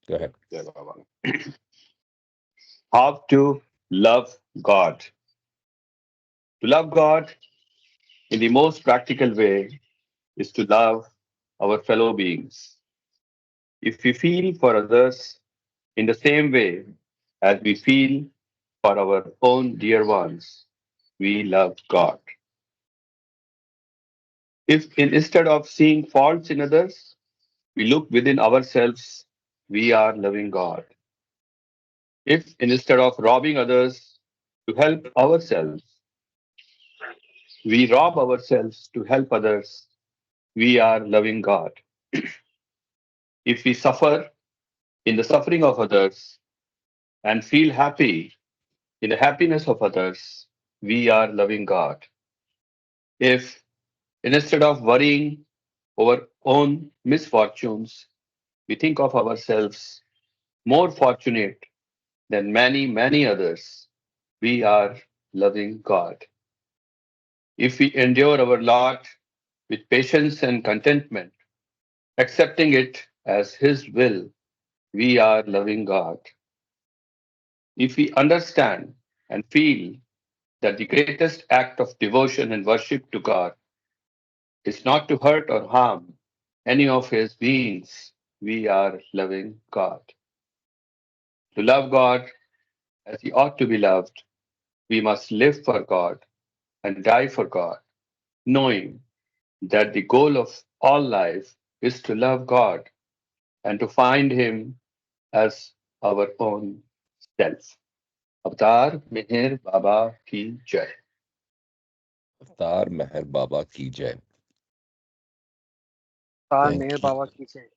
Go ahead. Jai Baba. How to love God. To love God in the most practical way is to love our fellow beings. If we feel for others in the same way as we feel for our own dear ones, we love God. If instead of seeing faults in others, we look within ourselves, we are loving God. If instead of robbing others to help ourselves, we rob ourselves to help others, we are loving God. If we suffer in the suffering of others and feel happy in the happiness of others, we are loving God. If instead of worrying over own misfortunes, we think of ourselves more fortunate than many, many others, we are loving God. If we endure our lot with patience and contentment, accepting it as His will, we are loving God. If we understand and feel that the greatest act of devotion and worship to God is not to hurt or harm any of His beings, we are loving God. To love God as He ought to be loved, we must live for God and die for God, knowing that the goal of all life is to love God and to find Him as our own self. Avatar Meher Baba Ki Jai. Avtar Meher Baba ki jai. Star Meher Thank you. Baba ki jai.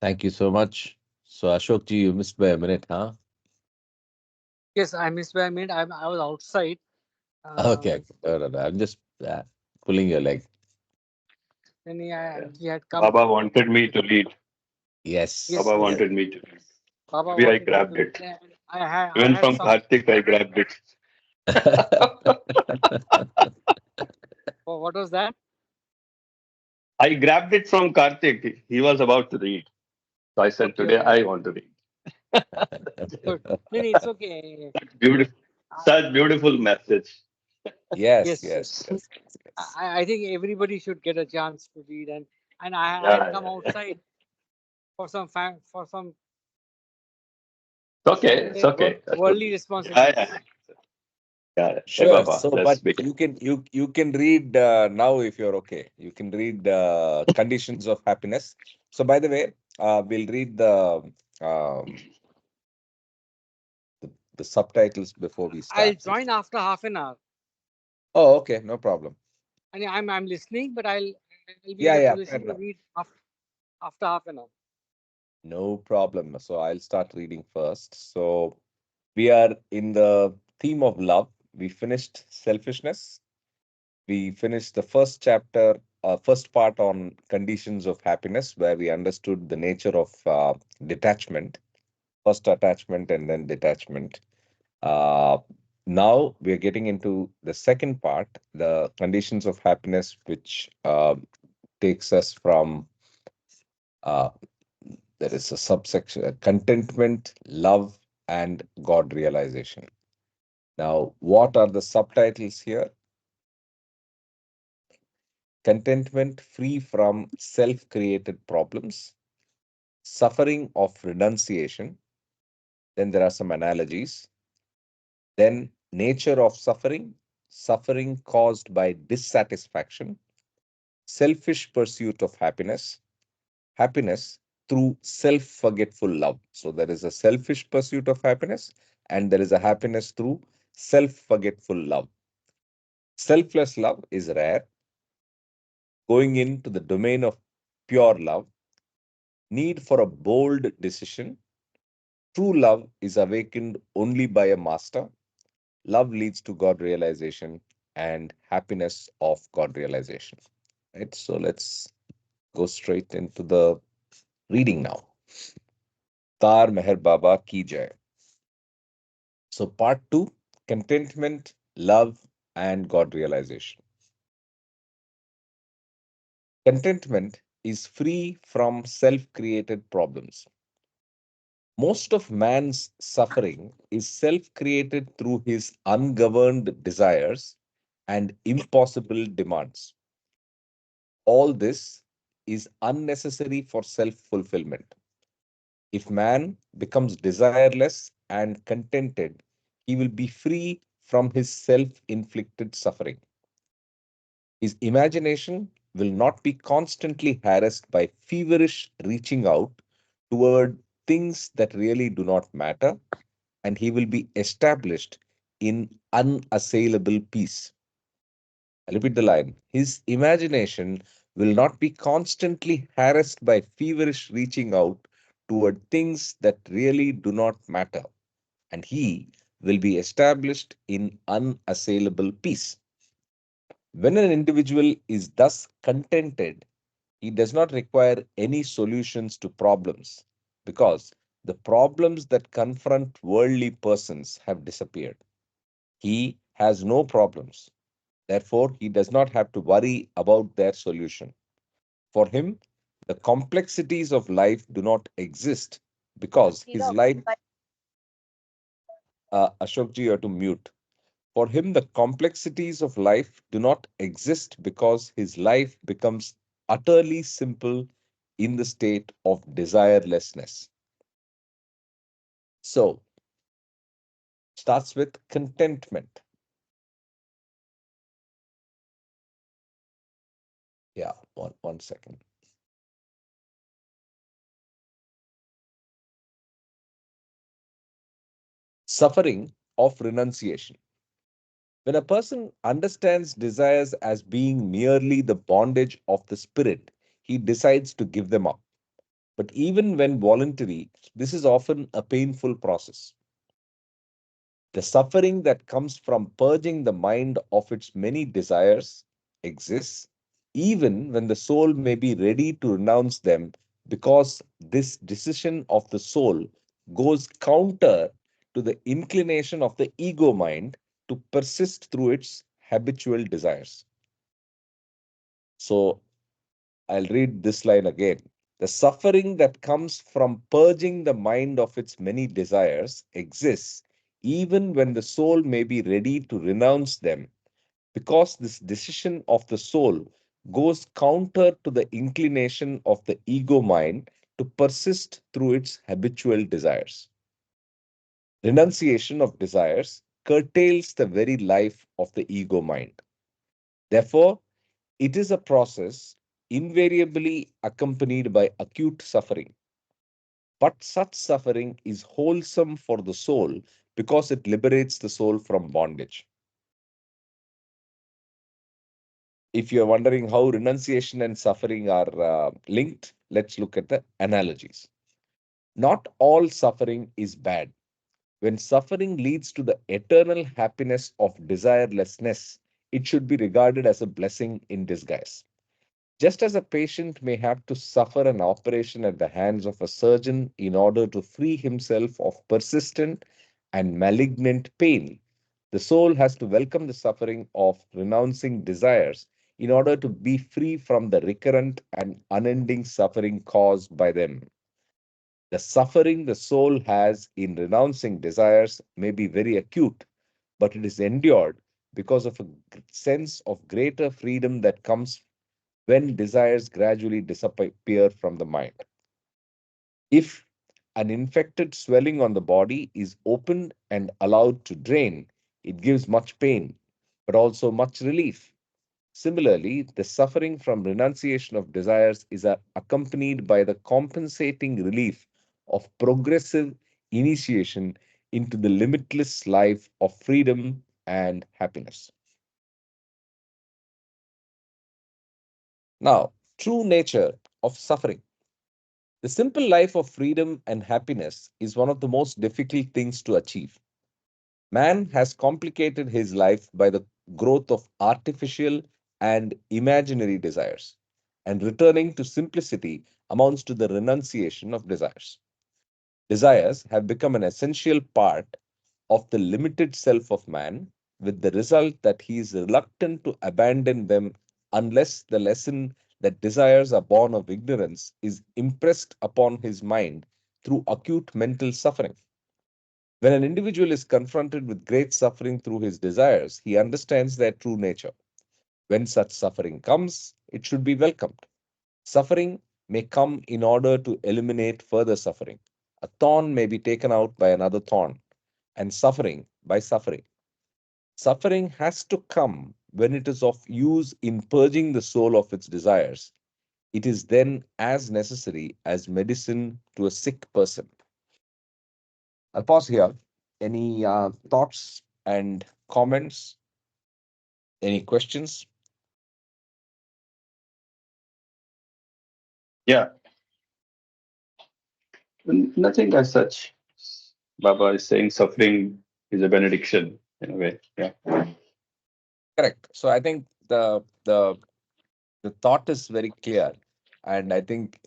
Thank you so much. So, Ashok ji, you missed by a minute, huh? Yes, I missed by a minute. I was outside. Okay. Um, No, no, no. I'm just pulling your leg. then Yeah. he had come. Baba wanted me to lead. Yes, Yes. Baba Yes. yes. wanted me to lead. Baba Maybe I wanted me grabbed to lead. it. And I Even had from some. Karthik, I grabbed it. Oh, what was that? I grabbed it from Karthik. He was about to read. So I said, Okay, today okay, I okay. want to read. Good. No, no, it's okay. Beautiful. Uh, Such beautiful message. Yes. yes, Yes. yes. Yes. Yes. I think everybody should get a chance to read, and I had Yeah, come yeah, yeah. outside for some It's okay. It's okay. That's worldly okay. Yeah, responsibilities. yeah. Yeah, yeah, Sure. Baba. So, Let's but begin. you can read now if you're okay. You can read conditions of happiness. So, by the way, we'll read um, the subtitles before we I'll start. join after half an hour. Oh, okay, no problem. I mean, I'm listening, but I'll be in Yeah, the yeah, fair position to enough. read after half an hour. No problem. So I'll start reading first. So we are in the theme of love. We finished selfishness. We finished the first chapter, first part on conditions of happiness, where we understood the nature of detachment, first attachment and then detachment. Uh, Now we are getting into the second part, the conditions of happiness, which takes us from uh, there is a subsection contentment, love, and God realization. Now, what are the subtitles here? Contentment free from self created problems, suffering of renunciation. Then there are some analogies. Then, nature of suffering, suffering caused by dissatisfaction, selfish pursuit of happiness, happiness through self forgetful love. So, there is a selfish pursuit of happiness, and there is a happiness through self forgetful love. Selfless love is rare, going into the domain of pure love, need for a bold decision. True love is awakened only by a master. Love leads to God realization and happiness of God realization. Right? So let's go straight into the reading now. Tar Meher Baba Ki Jai. So, part two, contentment, love, and God realization. Contentment is free from self created problems. Most of man's suffering is self created through his ungoverned desires and impossible demands. All this is unnecessary for self fulfillment. If man becomes desireless and contented, he will be free from his self inflicted suffering. His imagination will not be constantly harassed by feverish reaching out toward things that really do not matter, and he will be established in unassailable peace. I repeat the line. His imagination will not be constantly harassed by feverish reaching out toward things that really do not matter, and he will be established in unassailable peace. When an individual is thus contented, he does not require any solutions to problems because the problems that confront worldly persons have disappeared. He has no problems. Therefore, he does not have to worry about their solution. For him, the complexities of life do not exist because his life, Ashokji, you have to mute. For him, the complexities of life do not exist because his life becomes utterly simple in the state of desirelessness. So, starts with contentment. Yeah, one second. Suffering of renunciation. When a person understands desires as being merely the bondage of the spirit, he decides to give them up. But even when voluntary, this is often a painful process. The suffering that comes from purging the mind of its many desires exists even when the soul may be ready to renounce them, because this decision of the soul goes counter to the inclination of the ego mind to persist through its habitual desires. So I'll read this line again. The suffering that comes from purging the mind of its many desires exists even when the soul may be ready to renounce them, because this decision of the soul goes counter to the inclination of the ego mind to persist through its habitual desires. Renunciation of desires curtails the very life of the ego mind. Therefore, it is a process invariably accompanied by acute suffering. But such suffering is wholesome for the soul because it liberates the soul from bondage. If you're wondering how renunciation and suffering are linked, let's look at the analogies. Not all suffering is bad. When suffering leads to the eternal happiness of desirelessness, it should be regarded as a blessing in disguise. Just as a patient may have to suffer an operation at the hands of a surgeon in order to free himself of persistent and malignant pain, the soul has to welcome the suffering of renouncing desires in order to be free from the recurrent and unending suffering caused by them. The suffering the soul has in renouncing desires may be very acute, but it is endured because of a sense of greater freedom that comes when desires gradually disappear from the mind. If an infected swelling on the body is opened and allowed to drain, it gives much pain, but also much relief. Similarly, the suffering from renunciation of desires is accompanied by the compensating relief of progressive initiation into the limitless life of freedom and happiness. Now, true nature of suffering. The simple life of freedom and happiness is one of the most difficult things to achieve. Man has complicated his life by the growth of artificial and imaginary desires, and returning to simplicity amounts to the renunciation of desires. Desires have become an essential part of the limited self of man, with the result that he is reluctant to abandon them unless the lesson that desires are born of ignorance is impressed upon his mind through acute mental suffering. When an individual is confronted with great suffering through his desires, he understands their true nature. When such suffering comes, it should be welcomed. Suffering may come in order to eliminate further suffering. A thorn may be taken out by another thorn, and suffering by suffering. Suffering has to come when it is of use in purging the soul of its desires. It is then as necessary as medicine to a sick person. I'll pause here. Any thoughts and comments? Any questions? Yeah, nothing as such. Baba is saying suffering is a benediction in a way. Yeah. Correct. So I think the thought is very clear, and I think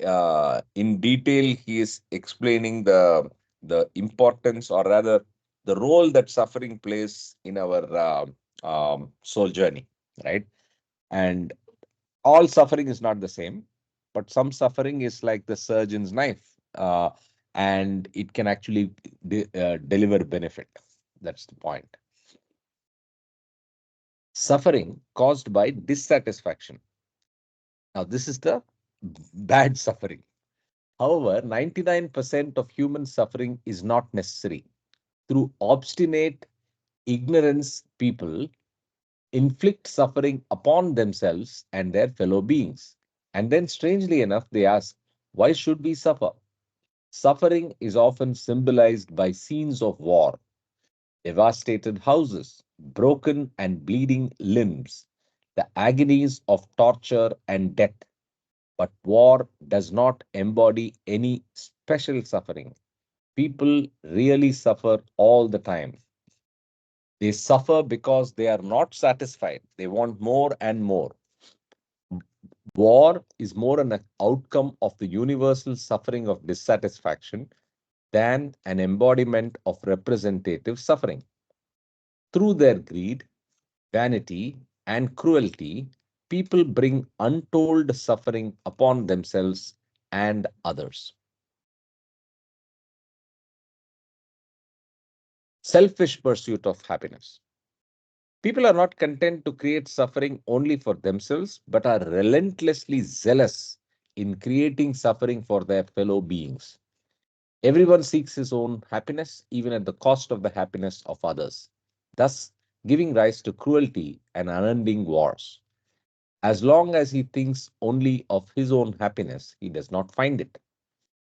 in detail he is explaining the importance, or rather, the role that suffering plays in our soul journey, right? And all suffering is not the same, but some suffering is like the surgeon's knife, and it can actually deliver benefit. That's the point. Suffering caused by dissatisfaction. Now, this is the bad suffering. However, 99% of human suffering is not necessary. Through obstinate ignorance, people inflict suffering upon themselves and their fellow beings. And then, strangely enough, they ask, why should we suffer? Suffering is often symbolized by scenes of war, devastated houses, broken and bleeding limbs, the agonies of torture and death. But war does not embody any special suffering. People really suffer all the time. They suffer because they are not satisfied. They want more and more. War is more an outcome of the universal suffering of dissatisfaction than an embodiment of representative suffering. Through their greed, vanity, and cruelty, people bring untold suffering upon themselves and others. Selfish pursuit of happiness. People are not content to create suffering only for themselves, but are relentlessly zealous in creating suffering for their fellow beings. Everyone seeks his own happiness, even at the cost of the happiness of others, thus giving rise to cruelty and unending wars. As long as he thinks only of his own happiness, he does not find it.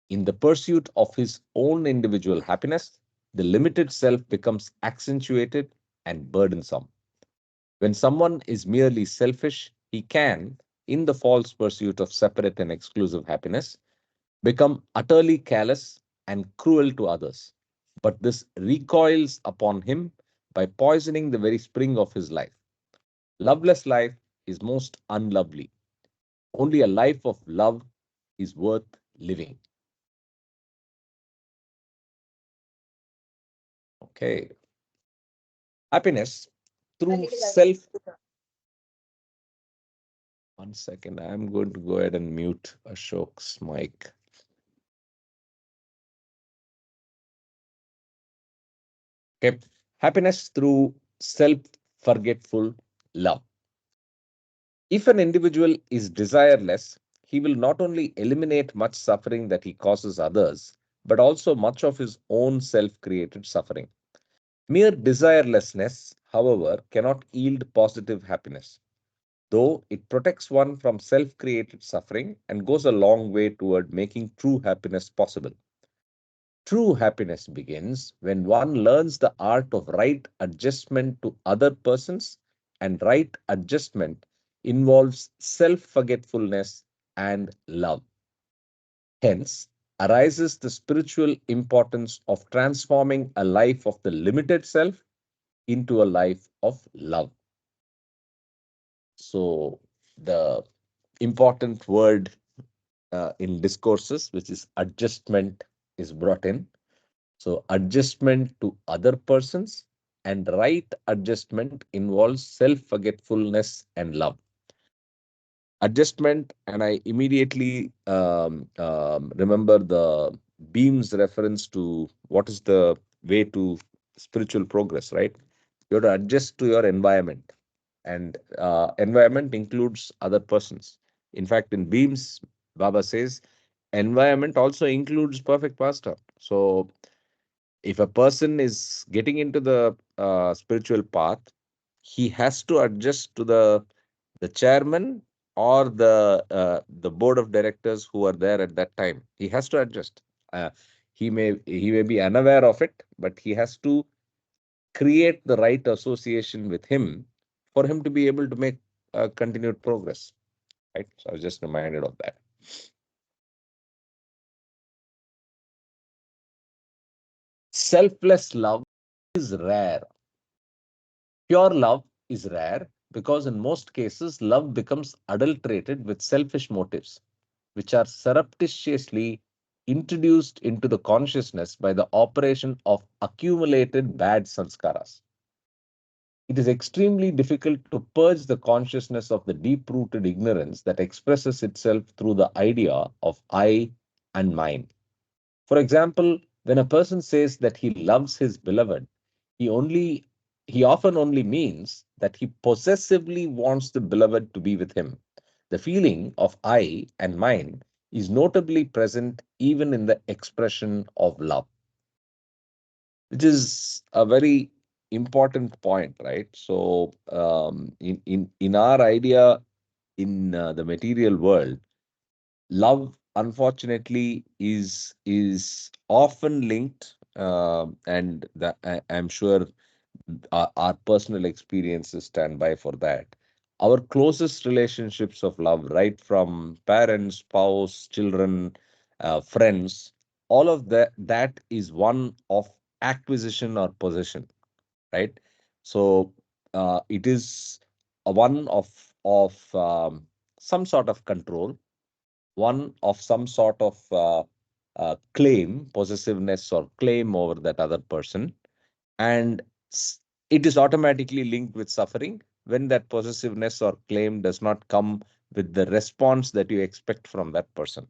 In the pursuit of his own individual happiness, the limited self becomes accentuated and burdensome. When someone is merely selfish, he can, in the false pursuit of separate and exclusive happiness, become utterly callous and cruel to others. But this recoils upon him by poisoning the very spring of his life. Loveless life is most unlovely. Only a life of love is worth living. Okay. Happiness through self. One second. I'm going to go ahead and mute Ashok's mic. Okay. Happiness through self forgetful love. If an individual is desireless, he will not only eliminate much suffering that he causes others, but also much of his own self created suffering. Mere desirelessness, however, cannot yield positive happiness, though it protects one from self created suffering and goes a long way toward making true happiness possible. True happiness begins when one learns the art of right adjustment to other persons, and right adjustment involves self forgetfulness and love. Hence, arises the spiritual importance of transforming a life of the limited self into a life of love. So, the important word in discourses, which is adjustment, is brought in. So, adjustment to other persons and right adjustment involves self forgetfulness and love. Adjustment, and I immediately remember the Beam's reference to what is the way to spiritual progress, right? You have to adjust to your environment, and environment includes other persons. In fact, in Beam's, Baba says environment also includes perfect pastor. So if a person is getting into the spiritual path, he has to adjust to the chairman or the board of directors who are there at that time. He has to adjust. uh, he may be unaware of it, but he has to create the right association with him for him to be able to make continued progress, right? So I was just reminded of that. Selfless love is rare. Pure love is rare because in most cases love becomes adulterated with selfish motives, which are surreptitiously introduced into the consciousness by the operation of accumulated bad sanskaras. It is extremely difficult to purge the consciousness of the deep rooted ignorance that expresses itself through the idea of I and mine. For example, when a person says that he loves his beloved, he only he often only means that he possessively wants the beloved to be with him. The feeling of I and mine is notably present even in the expression of love, which is a very important point, right? So, in our idea in the material world, love unfortunately is often linked, and I'm sure our personal experiences stand by for that. Our closest relationships of love, right from parents, spouse, children, friends, all of that is one of acquisition or possession, right? So it is a one of some sort of control, one of some sort of claim, possessiveness or claim over that other person, and it is automatically linked with suffering when that possessiveness or claim does not come with the response that you expect from that person.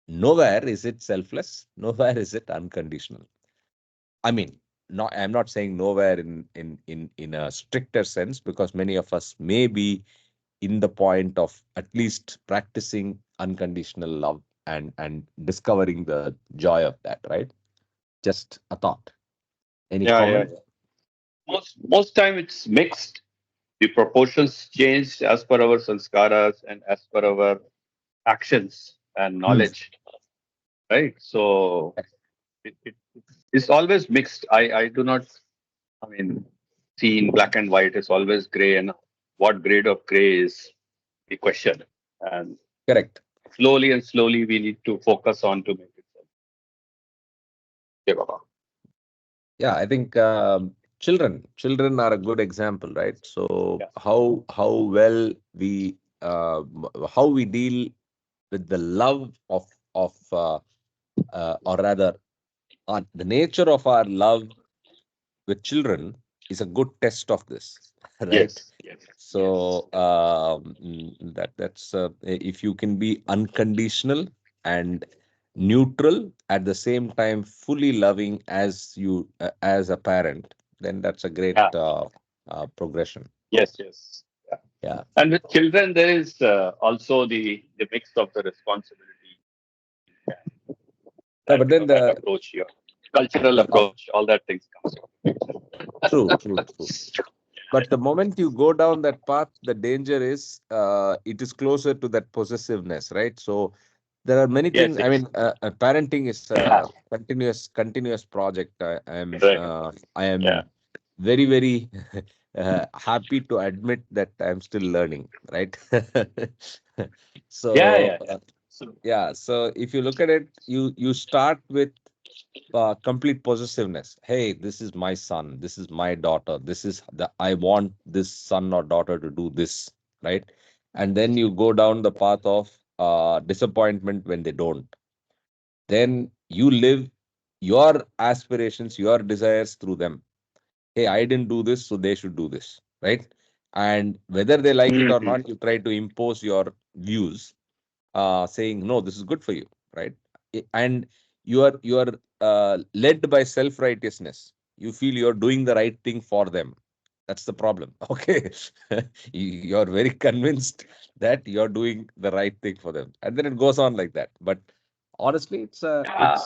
Nowhere is it selfless, nowhere is it unconditional. I mean, I'm not saying nowhere in a stricter sense, because many of us may be in the point of at least practicing unconditional love and discovering the joy of that, right? Just a thought. Any Yeah, yeah, comment? yeah. Most time it's mixed. The proportions change as per our sanskaras and as per our actions and Hmm. knowledge, right? So it's always mixed. I do not, I mean, see in black and white. It's always gray, and what grade of gray is the question. And Correct. slowly and slowly, we need to focus on to make it. Okay, Baba. Yeah, I think children are a good example, right? So Yeah. how well we how we deal with the love of or rather the nature of our love with children is a good test of this, right? Yes. Yes. Yes. So that's if you can be unconditional and neutral at the same time, fully loving as you as a parent, then that's a great Yeah. progression. Yes. Yes. Yeah. Yeah. And with children, there is also the mix of the responsibility Yeah, that but then that approach here, cultural the approach, all that things comes. true. But the moment you go down that path, the danger is it is closer to that possessiveness, right? So there are many Yes. things. I Yes. mean, parenting is Yeah. a continuous project. Correct. I Yeah. am very happy to admit that I'm still learning, right? Yeah. So Yeah. Yeah. So yeah, so if you look at it, you start with complete possessiveness. Hey, this is my son, this is my daughter, this is the I want this son or daughter to do this, right? And then you go down the path of disappointment when they don't. Then you live your aspirations, your desires through them. Hey, I didn't do this, so they should do this, right? And whether they like it or Mhm. not, you try to impose your views, saying no, this is good for you, right? And You are led by self-righteousness. You feel you're doing the right thing for them. That's the problem. Okay. You're very convinced that you're doing the right thing for them. And then it goes on like that. But honestly, Yeah,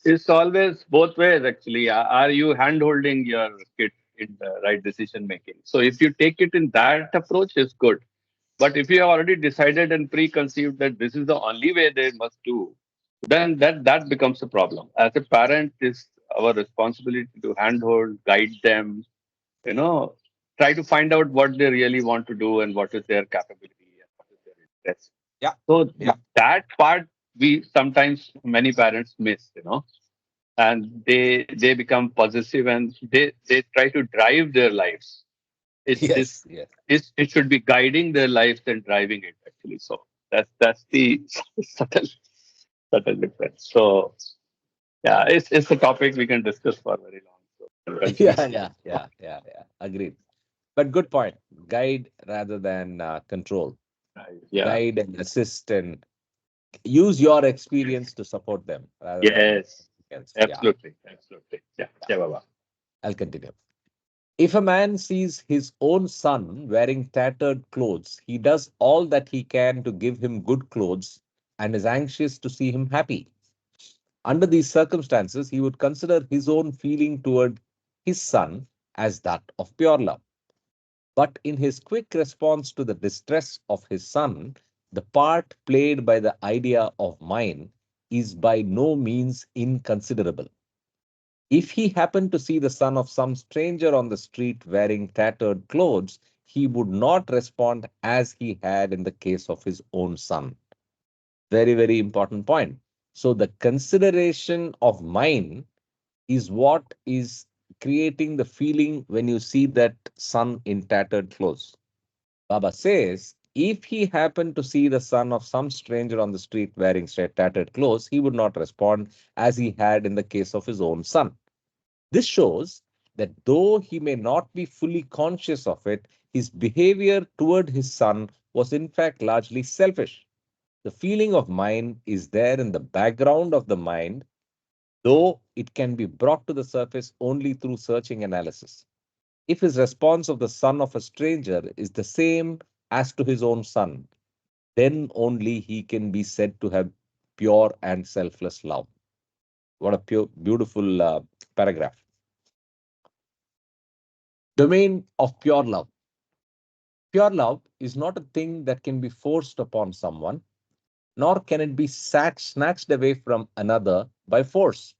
it's always both ways actually. Are you hand holding your kid in the right decision making? So if you take it in that approach, it's good. But if you have already decided and preconceived that this is the only way they must do, then that becomes a problem. As a parent, it's our responsibility to handhold, guide them, you know, try to find out what they really want to do and what is their capability and what is their interest. yeah, So yeah. that part we sometimes many parents miss, and they become possessive and they try to drive their lives. It is Yes, yes. it should be guiding their lives and driving it actually. So that's the subtle subtle difference. So yeah, it's a topic we can discuss for very long. So we'll continue. Yeah, yeah, yeah, yeah, yeah. Agreed. But good point. Guide rather than control. Right. Yeah. Guide and assist and use your experience to support them rather than Yes. against. Yeah, Absolutely. Absolutely. Yeah. Yeah, Baba. I'll continue. If a man sees his own son wearing tattered clothes, he does all that he can to give him good clothes and is anxious to see him happy. Under these circumstances, he would consider his own feeling toward his son as that of pure love. But in his quick response to the distress of his son, the part played by the idea of mine is by no means inconsiderable. If he happened to see the son of some stranger on the street wearing tattered clothes, he would not respond as he had in the case of his own son. Very, very important point. So, the consideration of mine is what is creating the feeling when you see that son in tattered clothes. Baba says, if he happened to see the son of some stranger on the street wearing straight tattered clothes, he would not respond as he had in the case of his own son. This shows that though he may not be fully conscious of it, his behavior toward his son was in fact largely selfish. The feeling of mine is there in the background of the mind, though it can be brought to the surface only through searching analysis. If his response of the son of a stranger is the same as to his own son, then only he can be said to have pure and selfless love. What a beautiful paragraph. Domain of pure love. Pure love is not a thing that can be forced upon someone, nor can it be snatched away from another by force.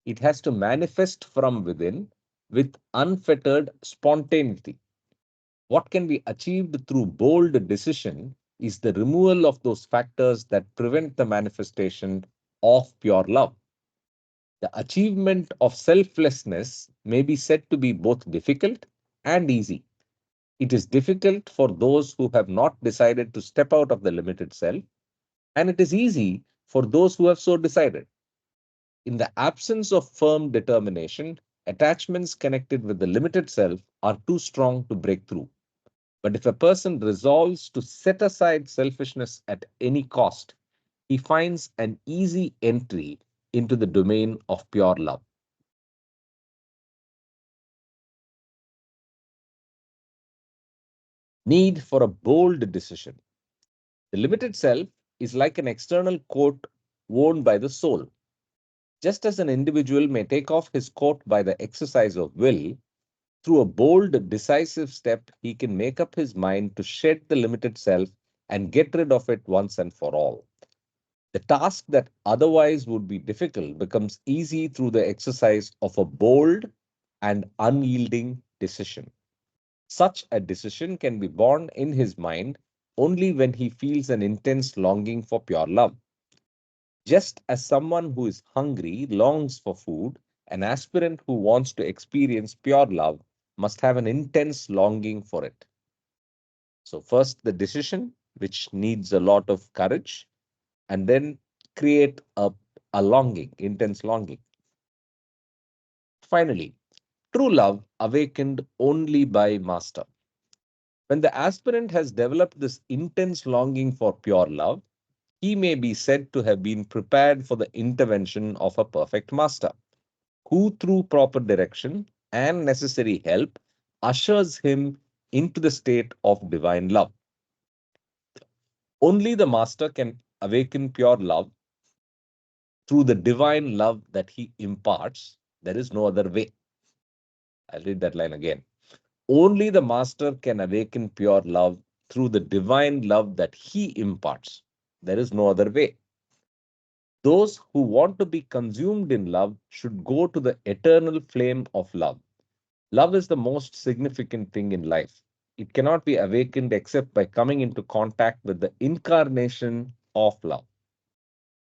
It has to manifest from within with unfettered spontaneity. What can be achieved through bold decision is the removal of those factors that prevent the manifestation of pure love. The achievement of selflessness may be said to be both difficult and easy. It is difficult for those who have not decided to step out of the limited self, and it is easy for those who have so decided. In the absence of firm determination, attachments connected with the limited self are too strong to break through. But if a person resolves to set aside selfishness at any cost, he finds an easy entry into the domain of pure love. Need for a bold decision. The limited self is like an external coat worn by the soul. Just as an individual may take off his coat by the exercise of will, through a bold, decisive step, he can make up his mind to shed the limited self and get rid of it once and for all. The task that otherwise would be difficult becomes easy through the exercise of a bold and unyielding decision. Such a decision can be born in his mind only when he feels an intense longing for pure love. Just as someone who is hungry longs for food, an aspirant who wants to experience pure love must have an intense longing for it. So, first, the decision, which needs a lot of courage, and then create a longing, intense longing. Finally, true love awakened only by master. When the aspirant has developed this intense longing for pure love, he may be said to have been prepared for the intervention of a perfect master, who through proper direction and necessary help ushers him into the state of divine love. Only the master can awaken pure love through the divine love that he imparts. There is no other way. I'll read that line again. Only the master can awaken pure love through the divine love that he imparts. There is no other way. Those who want to be consumed in love should go to the eternal flame of love. Love is the most significant thing in life. It cannot be awakened except by coming into contact with the incarnation of love.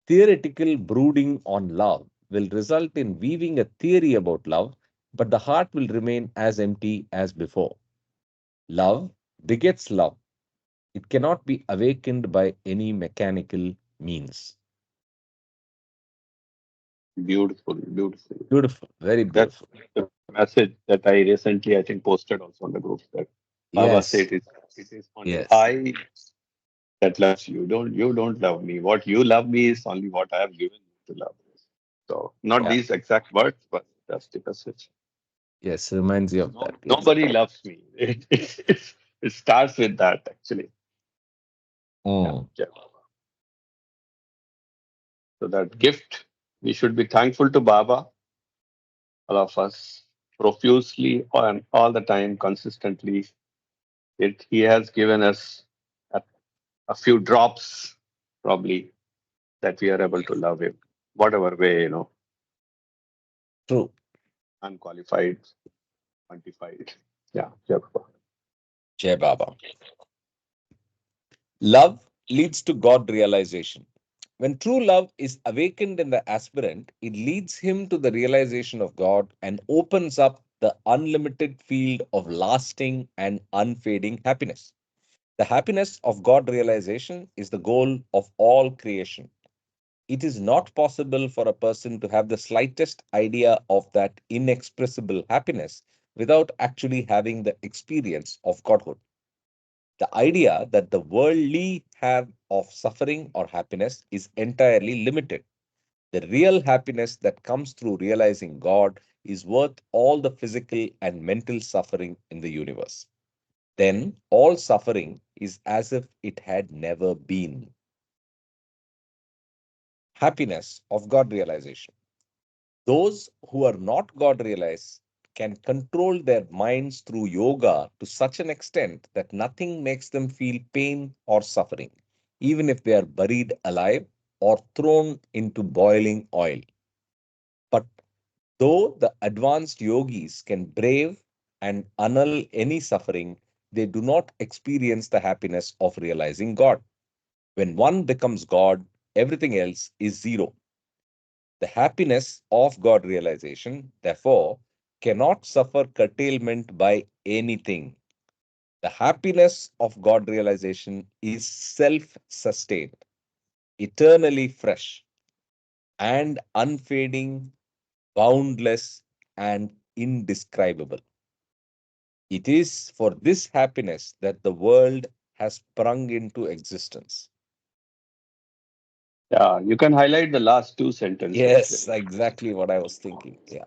Theoretical brooding on love will result in weaving a theory about love, but the heart will remain as empty as before. Love begets love. It cannot be awakened by any mechanical means. Beautiful, beautiful. Beautiful, very That's beautiful. the message that I recently, I think, posted also on the group that Baba Yes, said it is only yes, I that loves you. You don't love me. What you love me is only what I have given you to love. So not yeah, these exact words, but that's the message. yes, reminds you of No, that. Yes. nobody loves me. It starts with that actually. Yeah, Mm, yeah. So that gift, we should be thankful to Baba, all of us, profusely and all the time, consistently. He has given us a, a few drops, probably, that we are able to love him, whatever way, true. unqualified, quantified. Yeah, yeah. Jai Baba. Love leads to God realization. When true love is awakened in the aspirant, it leads him to the realization of God and opens up the unlimited field of lasting and unfading happiness. The happiness of God realization is the goal of all creation. It is not possible for a person to have the slightest idea of that inexpressible happiness without actually having the experience of Godhood. The idea that the worldly have of suffering or happiness is entirely limited. The real happiness that comes through realizing God is worth all the physical and mental suffering in the universe. Then all suffering is as if it had never been. Happiness of God realization. Those who are not God realized can control their minds through yoga to such an extent that nothing makes them feel pain or suffering, even if they are buried alive or thrown into boiling oil. But though the advanced yogis can brave and annul any suffering, they do not experience the happiness of realizing God. When one becomes God, everything else is zero. The happiness of God realization, therefore, cannot suffer curtailment by anything. The happiness of God realization is self sustained, eternally fresh, and unfading, boundless, and indescribable. It is for this happiness that the world has sprung into existence. Yeah, you can highlight the last two sentences Yes, very. exactly what I was thinking. Yeah,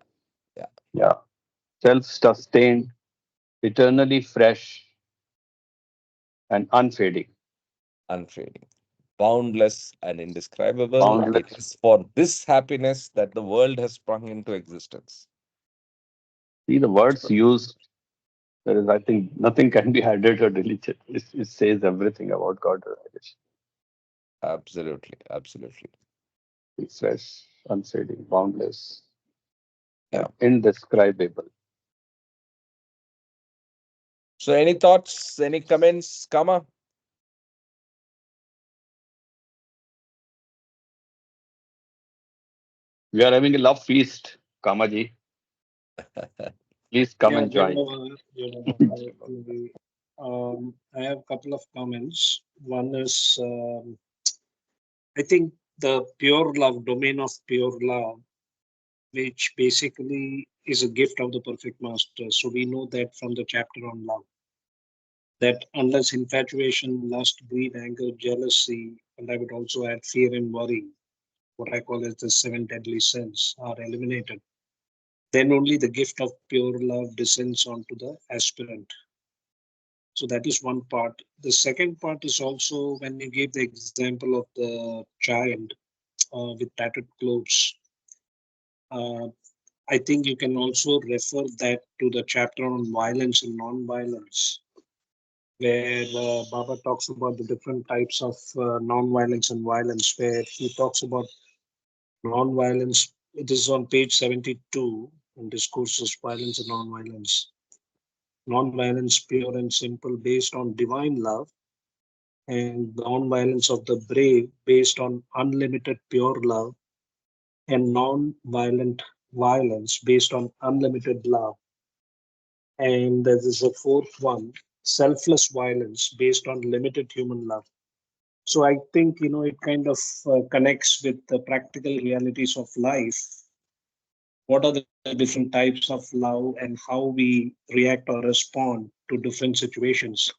yeah, Yeah, self-sustained, eternally fresh, and unfading, unfading, boundless, and indescribable. It boundless. is for this happiness that the world has sprung into existence. See the words used. There is, I think, nothing can be added or deleted. It says everything about God realization. Absolutely, absolutely. It's fresh, unfading, boundless, Yeah. and indescribable. So, any thoughts, any comments, Kama? We are having a love feast, Kamaji. Please come Yeah, and join. I have a couple of comments. One is, I think the pure love, domain of pure love, which basically is a gift of the perfect master. So we know that from the chapter on love. that unless infatuation, lust, greed, anger, jealousy, and I would also add fear and worry, what I call as the seven deadly sins, are eliminated, then only the gift of pure love descends onto the aspirant. So that is one part. The second part is also when you gave the example of the child with tattered clothes. Uh, I think you can also refer that to the chapter on violence and non-violence, where Baba talks about the different types of non-violence and violence, where he talks about non-violence. It is on page 72 in Discourses, Violence and Non-Violence. Non-violence, pure and simple, based on divine love, and non-violence of the brave, based on unlimited pure love, and non-violent violence, based on unlimited love. And there is a fourth one, selfless violence, based on limited human love. So I think, it kind of connects with the practical realities of life. What are the different types of love and how we react or respond to different situations?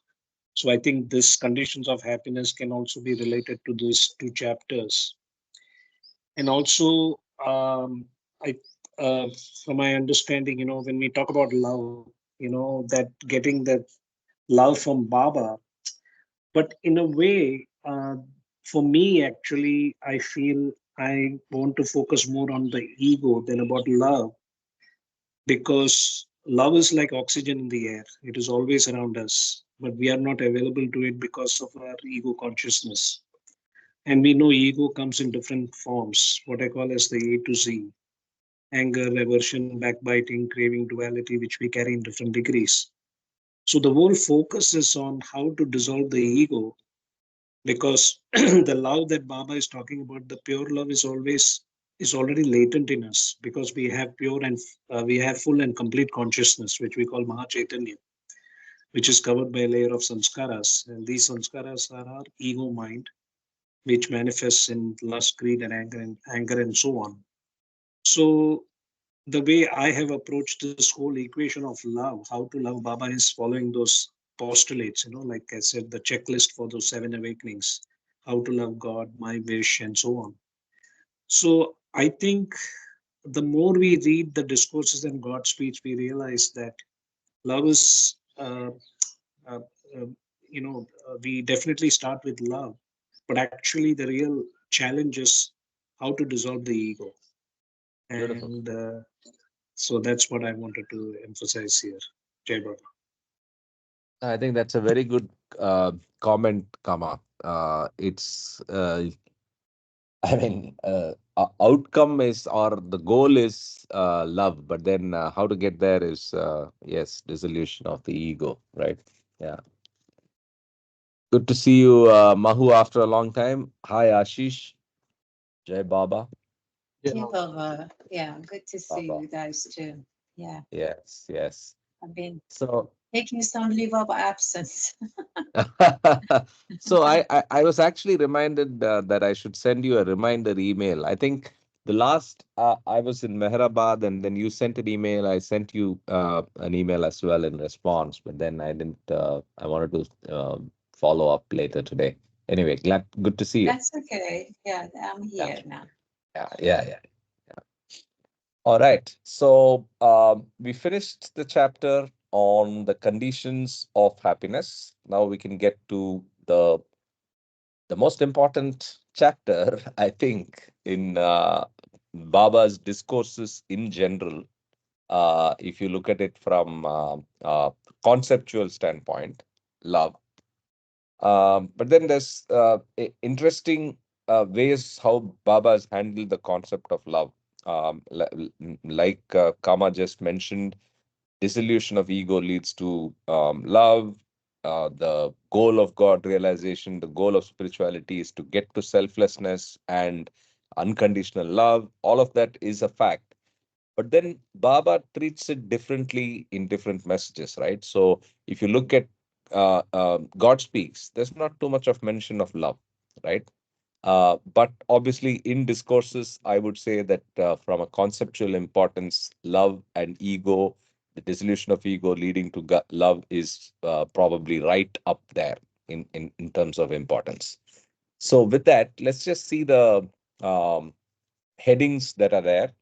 So I think this conditions of happiness can also be related to these two chapters. And also, I, uh, from my understanding, when we talk about love, that getting the love from Baba, but in a way, for me, actually, I feel I want to focus more on the ego than about love, because love is like oxygen in the air. It is always around us, but we are not available to it because of our ego consciousness. And we know ego comes in different forms, what I call as the A to Z: anger, aversion, backbiting, craving, duality, which we carry in different degrees. So the whole focus is on how to dissolve the ego, because the love that Baba is talking about, the pure love, is already latent in us, because we have pure and we have full and complete consciousness, which we call Maha Chaitanya, which is covered by a layer of sanskaras, and these sanskaras are our ego mind, which manifests in lust, greed, and anger and so on. So the way I have approached this whole equation of love, how to love, Baba is following those postulates, like I said, the checklist for those seven awakenings: how to love God, my wish, and so on. So I think the more we read the discourses and God's speech, we realize that love is, uh, uh, we definitely start with love, but actually the real challenge is how to dissolve the ego. Beautiful. And so that's what I wanted to emphasize here. Jai Baba. I think that's a very good comment, Kama. It's I mean, outcome is, or the goal is love, but then how to get there is, yes, dissolution of the ego, right? Yeah. Good to see you, Mahu, after a long time. Hi, Ashish. Jai Baba. Yeah. Hey, Baba. Yeah, good to see Baba. you guys too. Yeah, Yes, yes. I've been So, taking some leave of absence. so I was actually reminded that I should send you a reminder email. I think the last I was in Mehrabad, and then you sent an email. I sent you an email as well in response, but then I didn't. I wanted to follow up later today. Anyway, good to see you. That's okay. Yeah, I'm Yeah, here now. yeah. All right. So we finished the chapter on the conditions of happiness. Now we can get to the most important chapter, I think, in Baba's discourses in general. If you look at it from conceptual standpoint, love. But then there's interesting ways how Baba has handled the concept of love. Like Kama just mentioned, dissolution of ego leads to love. The goal of God realization, the goal of spirituality is to get to selflessness and unconditional love. All of that is a fact. But then Baba treats it differently in different messages, right? So if you look at God speaks, there's not too much of mention of love, right? But obviously, in discourses, I would say that from a conceptual importance, love and ego, the dissolution of ego leading to love is probably right up there in terms of importance. So with that, let's just see the um, headings that are there.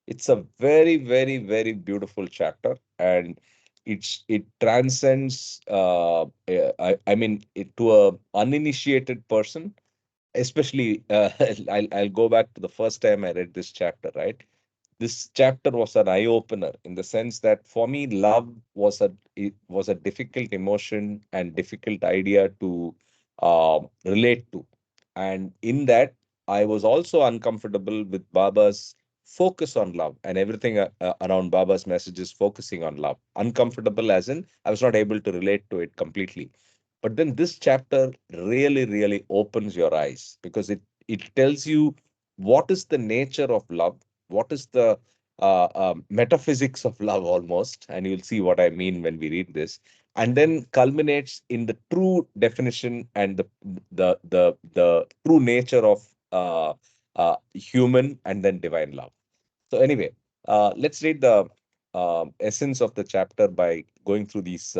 It's a very, very, very beautiful chapter, and it transcends. I mean, to a uninitiated person, especially. I'll go back to the first time I read this chapter. Right, this chapter was an eye opener in the sense that for me, love was a difficult emotion and difficult idea to relate to, and in that I was also uncomfortable with Baba's focus on love and everything around Baba's messages focusing on love. Uncomfortable as in I was not able to relate to it completely. But then this chapter really, really opens your eyes because it tells you what is the nature of love, what is the metaphysics of love almost, and you'll see what I mean when we read this, and then culminates in the true definition and the true nature of human and then divine love. So anyway, let's read the essence of the chapter by going through these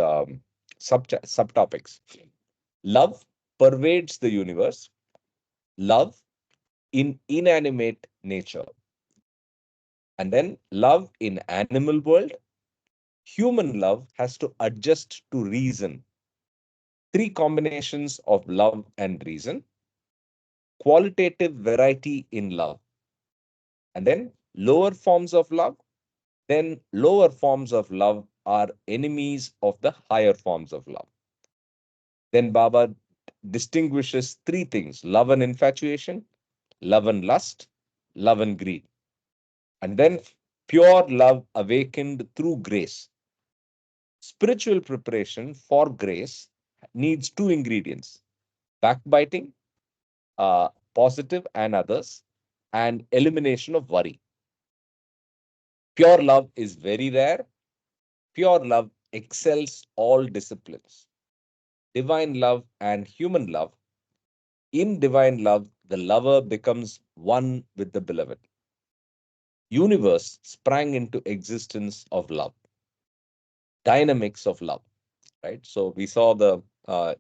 subtopics. Love pervades the universe. Love in inanimate nature, and then love in animal world. Human love has to adjust to reason. Three combinations of love and reason. Qualitative variety in love, and then lower forms of love. Then lower forms of love are enemies of the higher forms of love. Then Baba distinguishes three things: love and infatuation, love and lust, love and greed. And then pure love awakened through grace. Spiritual preparation for grace needs two ingredients: backbiting, positive and others, and elimination of worry. Pure love is very rare. Pure love excels all disciplines. Divine love and human love. In divine love, the lover becomes one with the beloved. Universe sprang into existence of love. Dynamics of love, right? So we saw the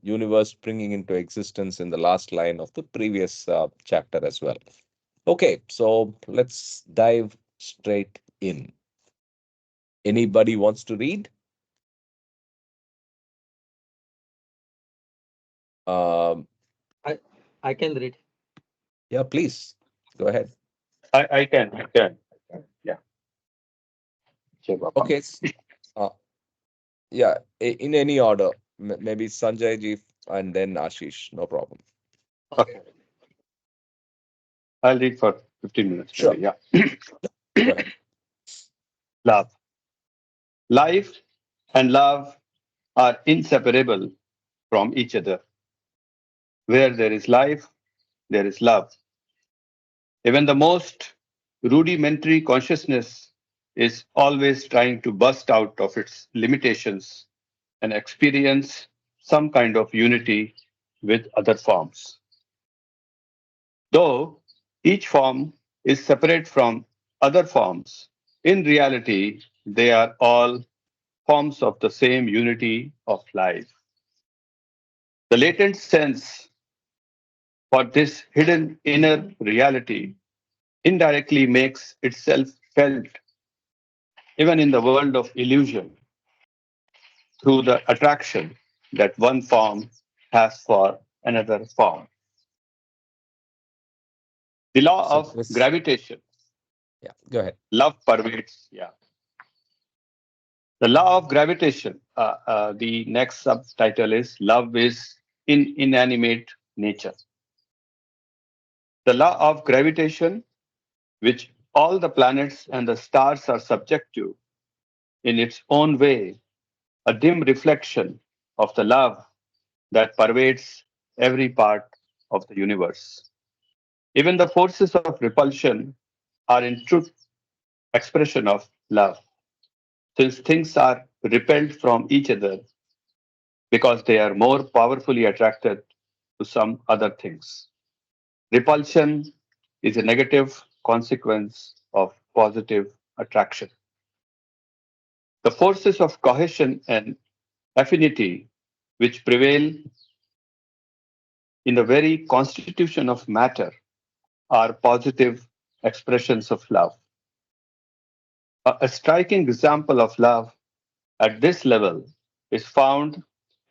universe springing into existence in the last line of the previous chapter as well. Okay, so let's dive straight in. Anybody wants to read? Um, I I can read. yeah, please go ahead. I can. I can. Yeah. Sure, Baba. Okay, uh, yeah, in any order, maybe Sanjay ji and then Ashish, no problem. Okay. I'll read for 15 minutes Sure, maybe. Yeah. go ahead. Love. Life and love are inseparable from each other. Where there is life, there is love. Even the most rudimentary consciousness is always trying to bust out of its limitations and experience some kind of unity with other forms. Though each form is separate from other forms, in reality, they are all forms of the same unity of life. The latent sense for this hidden inner reality indirectly makes itself felt even in the world of illusion through the attraction that one form has for another form. The law So of this, gravitation, yeah, go ahead. love pervades. Yeah. The law of gravitation. The next subtitle is Love is in Inanimate Nature. The law of gravitation, which all the planets and the stars are subject to, in its own way, a dim reflection of the love that pervades every part of the universe. Even the forces of repulsion are in truth expression of love, since things are repelled from each other because they are more powerfully attracted to some other things. Repulsion is a negative consequence of positive attraction. The forces of cohesion and affinity which prevail in the very constitution of matter are positive expressions of love. A striking example of love at this level is found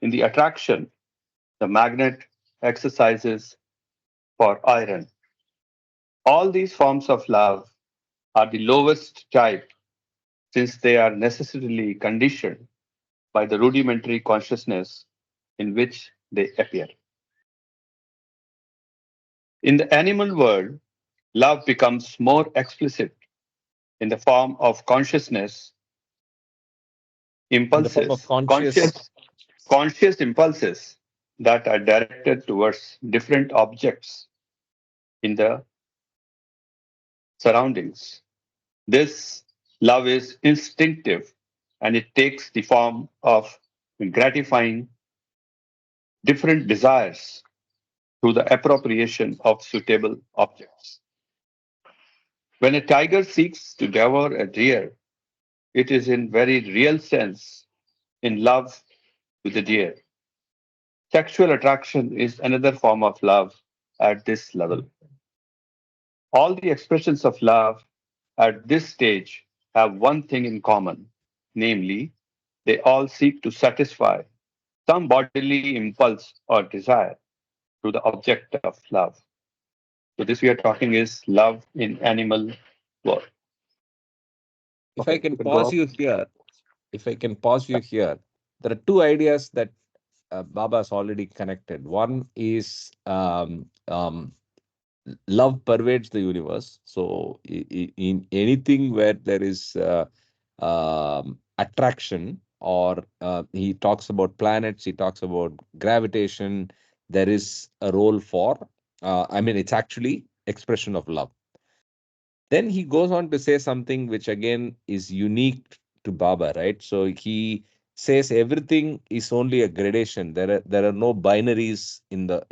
in the attraction the magnet exercises for iron. All these forms of love are the lowest type since they are necessarily conditioned by the rudimentary consciousness in which they appear. In the animal world, love becomes more explicit in the form of consciousness In the form of impulses, conscious. conscious impulses that are directed towards different objects in the surroundings. This love is instinctive and it takes the form of gratifying different desires through the appropriation of suitable objects. When a tiger seeks to devour a deer, it is in very real sense in love with the deer. Sexual attraction is another form of love at this level. All the expressions of love at this stage have one thing in common, namely, they all seek to satisfy some bodily impulse or desire through the object of love. So, this we are talking is love in animal world. If I Okay, you can can go pause on. you here, if I can pause you here, there are two ideas that Baba has already connected. One is love pervades the universe. So in anything where there is attraction, or he talks about planets, he talks about gravitation, there is a role for, I mean, it's actually expression of love. Then he goes on to say something which again is unique to Baba, right? So he says everything is only a gradation. There are no binaries in the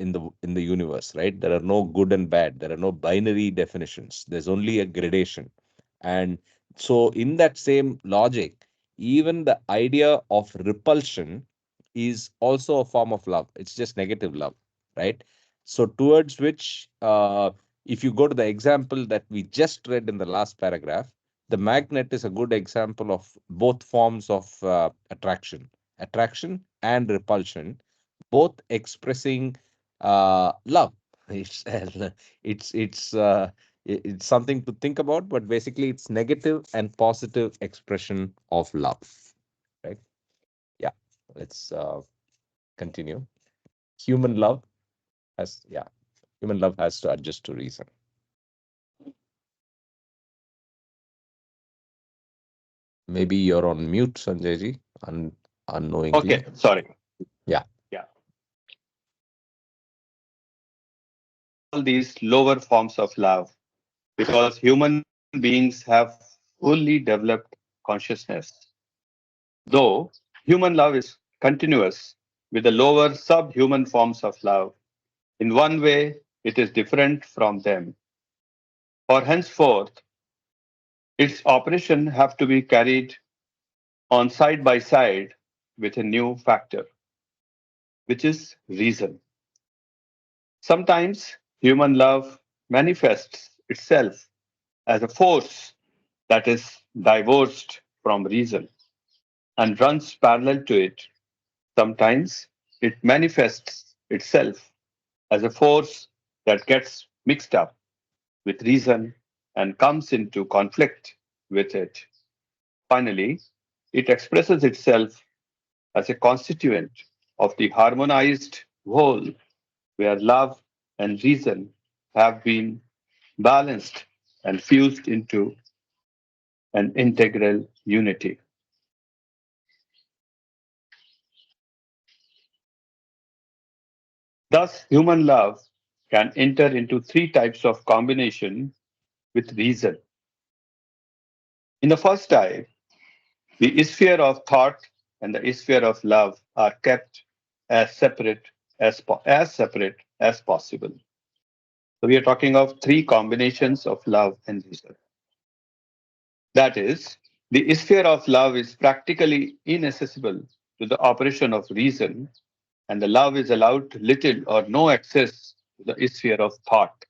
universe, right? There are no good and bad. There are no binary definitions. There's only a gradation. And so in that same logic, even the idea of repulsion is also a form of love. It's just negative love, right? So towards which if you go to the example that we just read in the last paragraph, the magnet is a good example of both forms of attraction and repulsion, both expressing love. It's it's something to think about, but basically it's negative and positive expression of love, right? Yeah, let's continue. Human love yeah, human love has to adjust to reason. Maybe you're on mute, Sanjayji, unknowingly. Okay, sorry. Yeah. Yeah. All these lower forms of love because human beings have fully developed consciousness. Though human love is continuous with the lower subhuman forms of love, in one way it is different from them. For henceforth, its operation have to be carried on side by side with a new factor, which is reason. Sometimes human love manifests itself as a force that is divorced from reason and runs parallel to it. Sometimes it manifests itself as a force that gets mixed up with reason and comes into conflict with it. Finally, it expresses itself as a constituent of the harmonized whole where love and reason have been balanced and fused into an integral unity. Thus, human love can enter into three types of combination with reason. In the first type, the sphere of thought and the sphere of love are kept as separate as possible. So we are talking of three combinations of love and reason. That is, The sphere of love is practically inaccessible to the operation of reason, and the love is allowed little or no access to the sphere of thought.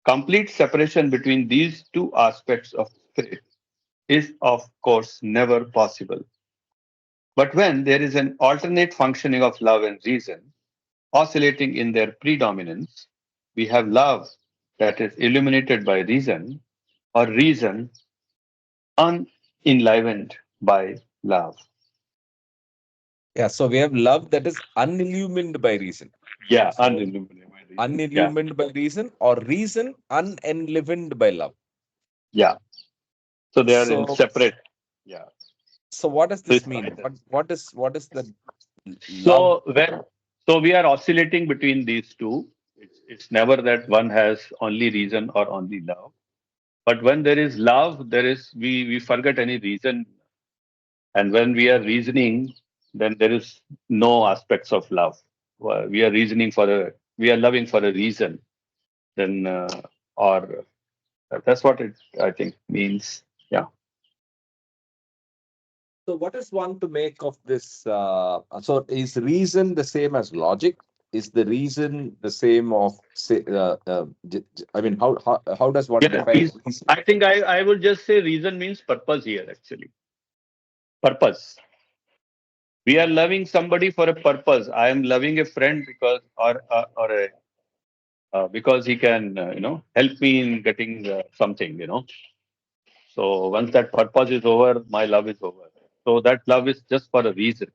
Complete separation between these two aspects of spirit is, of course, never possible. But when there is an alternate functioning of love and reason, oscillating in their predominance, we have love that is illuminated by reason, or reason unenlivened by love. Yeah, so we have love that is unillumined by reason. Yeah, So unillumined by reason. Yeah, unillumined by reason, or reason unenlivened by love. yeah. So they are in So separate. Yeah. so what does So this it's mean? either. What is the love? So when so we are oscillating between these two. It's never that one has only reason or only love. But when there is love, there is we forget any reason, and when we are reasoning, then there is no aspects of love. We are reasoning for a we are loving for a reason. Then or that's what it I think means. Yeah. So what is one to make of this? So is reason the same as logic? Is the reason the same of say? I mean, how does one Yeah. define reason? I think I would just say reason means purpose here actually. Purpose. We are loving somebody for a purpose. I am loving a friend because or a because he can help me in getting something. So once that purpose is over, my love is over. So that love is just for a reason,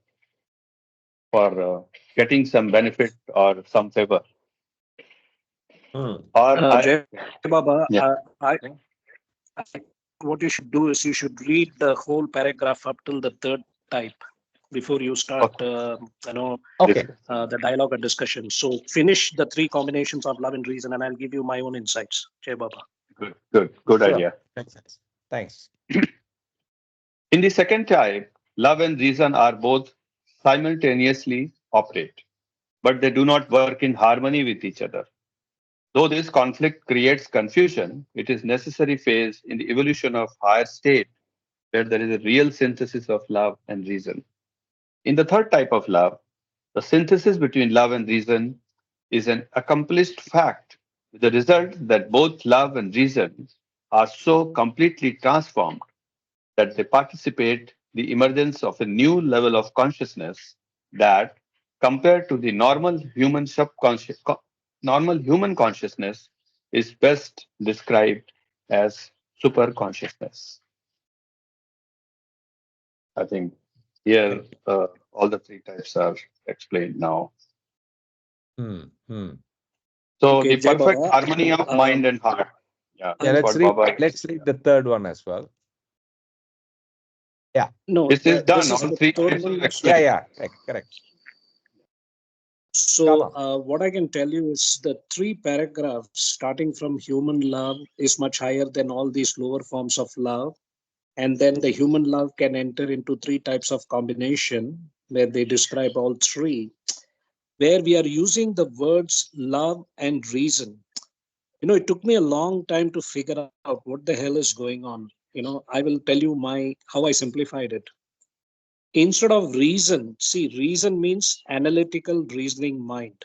for getting some benefit or some favor. Hmm. Or I Jai Baba, yeah. I think what you should do is you should read the whole paragraph up till the third type before you start, Okay. Okay. the dialogue and discussion. So finish the three combinations of love and reason, and I'll give you my own insights. Jai Baba. Good Sure. idea. Makes sense. Thanks. In the second type, love and reason are both simultaneously operate, but they do not work in harmony with each other. Though this conflict creates confusion, it is necessary phase in the evolution of higher state where there is a real synthesis of love and reason. In the third type of love, the synthesis between love and reason is an accomplished fact, with the result that both love and reason are so completely transformed that they participate the emergence of a new level of consciousness that, compared to the normal human consciousness, is best described as super consciousness. I think here Thank you. all the three types are explained now. Hmm. Hmm. So Okay, the Jai perfect Baba. harmony of Uh, mind and heart. Yeah, Yeah, that's um, let's what read. Baba. Let's read the third one as well. Yeah. no, This is this done. is All the three third types one. are Yeah. explained. Yeah. Correct. Correct. Come So, on. what I can tell you is the three paragraphs starting from human love is much higher than all these lower forms of love. And then the human love can enter into three types of combination where they describe all three, where we are using the words love and reason. It took me a long time to figure out what the hell is going on. I will tell you how I simplified it. Instead of reason, see, reason means analytical reasoning mind,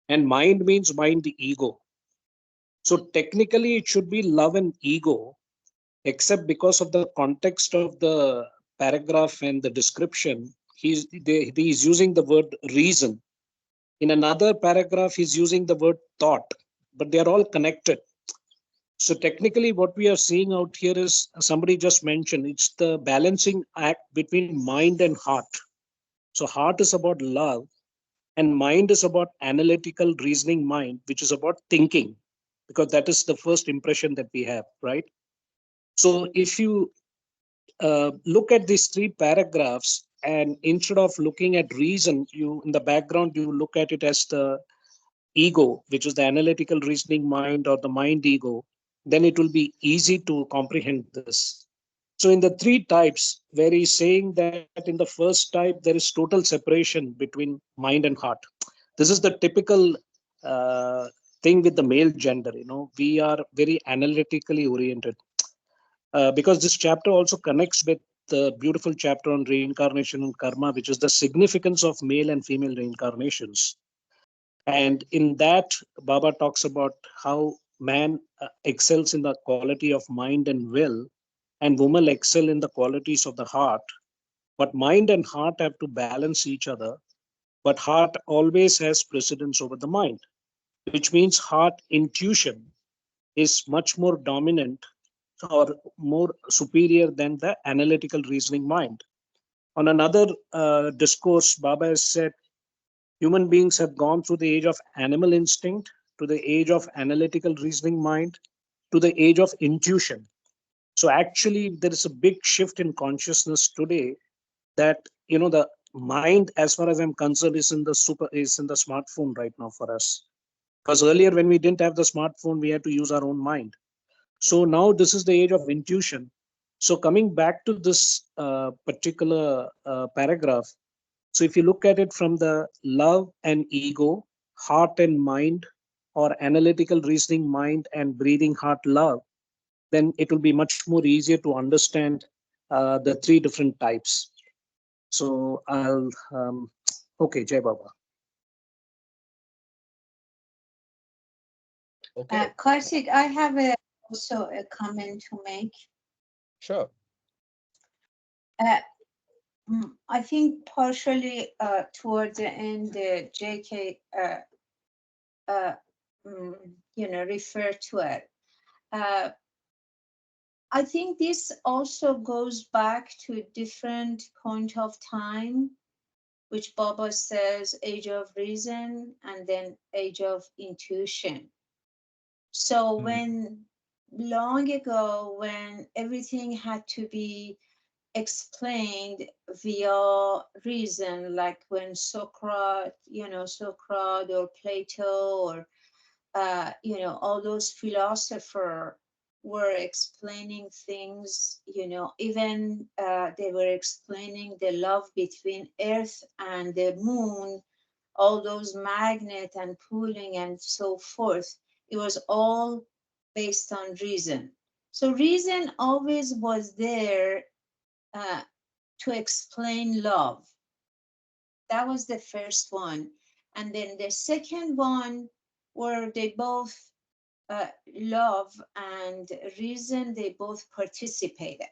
and mind means mind, the ego. So technically, it should be love and ego, except because of the context of the paragraph and the description, he's using the word reason. In another paragraph, he's using the word thought, but they are all connected. So technically, what we are seeing out here is somebody just mentioned it's the balancing act between mind and heart. So heart is about love, and mind is about analytical reasoning mind, which is about thinking, because that is the first impression that we have, right? So if you look at these three paragraphs, and instead of looking at reason, you in the background you look at it as the ego, which is the analytical reasoning mind or the mind ego, then it will be easy to comprehend this. So in the three types, where he's saying that in the first type there is total separation between mind and heart. This is the typical thing with the male gender. We are very analytically oriented. because this chapter also connects with the beautiful chapter on reincarnation and karma, which is the significance of male and female reincarnations. And in that, Baba talks about how man excels in the quality of mind and will, and woman excel in the qualities of the heart. But mind and heart have to balance each other, but heart always has precedence over the mind, which means heart intuition is much more dominant or more superior than the analytical reasoning mind. On another discourse, Baba has said human beings have gone through the age of animal instinct to the age of analytical reasoning mind to the age of intuition. So actually, there is a big shift in consciousness today that the mind, as far as I'm concerned, is in the smartphone right now for us. Because earlier, when we didn't have the smartphone, we had to use our own mind. So now this is the age of intuition. So coming back to this particular paragraph, so if you look at it from the love and ego, heart and mind, or analytical reasoning mind and breathing heart love, then it will be much more easier to understand the three different types. So okay, Jai Baba. Okay. Kartik, I have also a comment to make. Sure. Uh, I think partially towards the end, JK, referred to it. I think this also goes back to a different point of time, which Baba says age of reason and then age of intuition. So when long ago, when everything had to be explained via reason, like when Socrates or Plato or all those philosophers were explaining things, even they were explaining the love between Earth and the moon, all those magnet and pulling and so forth. It was all based on reason. So reason always was there to explain love. That was the first one. And then the second one, where they both love and reason, they both participated.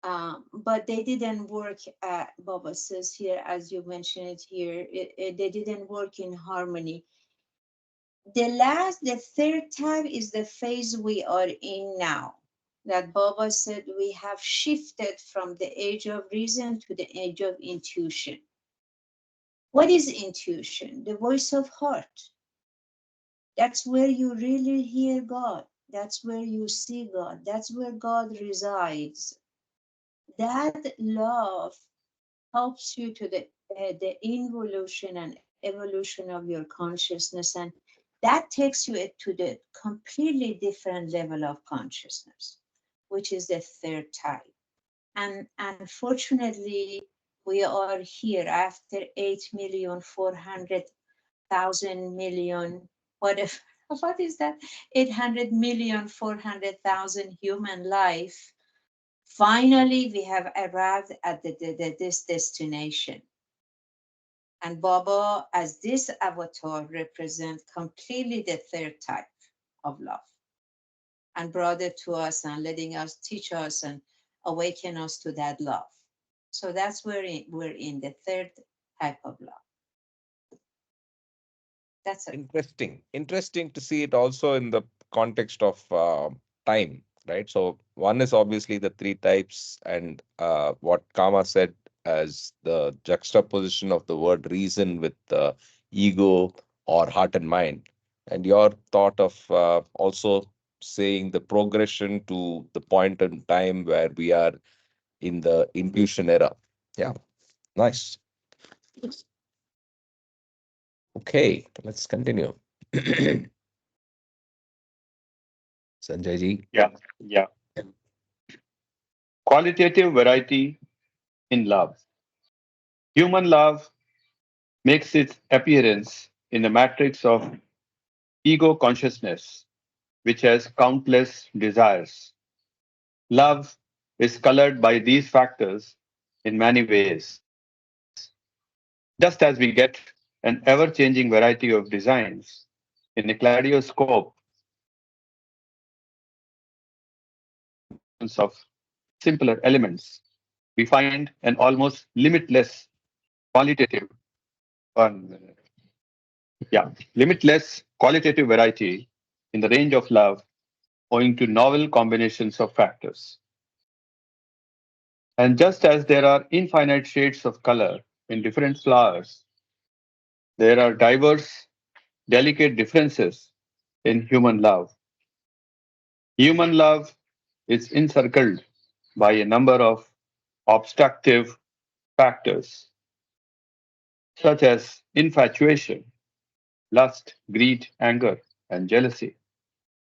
But they didn't work, Baba says here, as you mentioned it here, they didn't work in harmony. The third type is the phase we are in now. That Baba said we have shifted from the age of reason to the age of intuition. What is intuition? The voice of heart. That's where you really hear God. That's where you see God. That's where God resides. That love helps you to the involution and evolution of your consciousness, and that takes you to the completely different level of consciousness, which is the third type. And unfortunately, we are here after 8,400,000 whatever. What is that? 800,400,000 human life. Finally, we have arrived at this destination. And Baba, as this avatar, represents completely the third type of love and brought it to us and letting us teach us and awaken us to that love. So that's where we're in the third type of love. That's it. Interesting to see it also in the context of time, right? So one is obviously the three types, and what Kama said as the juxtaposition of the word reason with the ego or heart and mind, and your thought of also saying the progression to the point in time where we are in the intuition era. Yeah, nice. Okay, let's continue. Sanjay ji. Yeah, yeah. Qualitative variety in love. Human love makes its appearance in the matrix of ego consciousness, which has countless desires. Love is colored by these factors in many ways. Just as we get an ever changing variety of designs in a kaleidoscope of simpler elements, we find an almost limitless qualitative, one limitless qualitative variety in the range of love owing to novel combinations of factors. And just as there are infinite shades of color in different flowers, there are diverse, delicate differences in human love. Human love is encircled by a number of obstructive factors, such as infatuation, lust, greed, anger, and jealousy.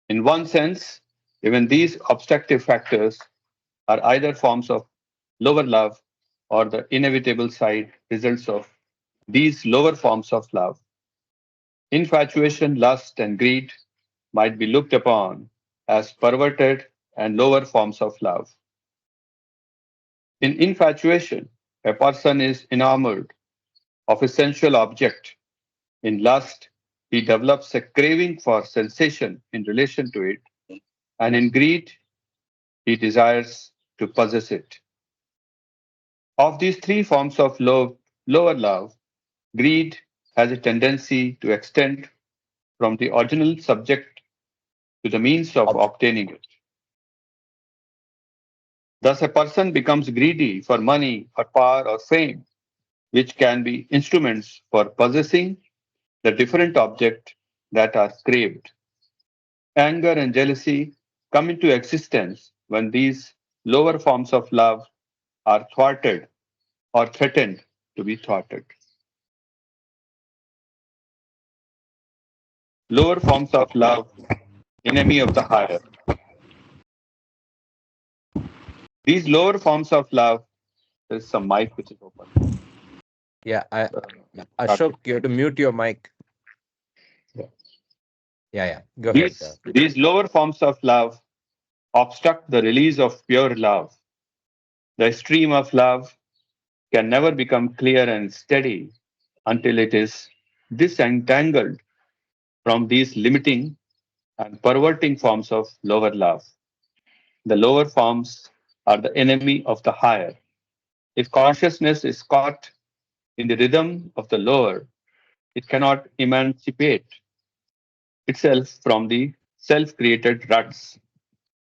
In one sense, even these obstructive factors are either forms of lower love or the inevitable side results of these lower forms of love. Infatuation, lust, and greed might be looked upon as perverted and lower forms of love. In infatuation, a person is enamored of a sensual object. In lust, he develops a craving for sensation in relation to it, and in greed, he desires to possess it. Of these three forms of love, lower love, greed has a tendency to extend from the original subject to the means of obtaining it. Thus, a person becomes greedy for money or power or fame, which can be instruments for possessing the different object that are craved. Anger and jealousy come into existence when these lower forms of love are thwarted or threatened to be thwarted. Lower forms of love, enemy of the higher. These lower forms of love, there's some mic which is open. Yeah, Uh, Ashok, you have to mute your mic. Yeah. Yeah. Go ahead. These lower forms of love obstruct the release of pure love. The stream of love can never become clear and steady until it is disentangled from these limiting and perverting forms of lower love. The lower forms are the enemy of the higher. If consciousness is caught in the rhythm of the lower, it cannot emancipate itself from the self created ruts,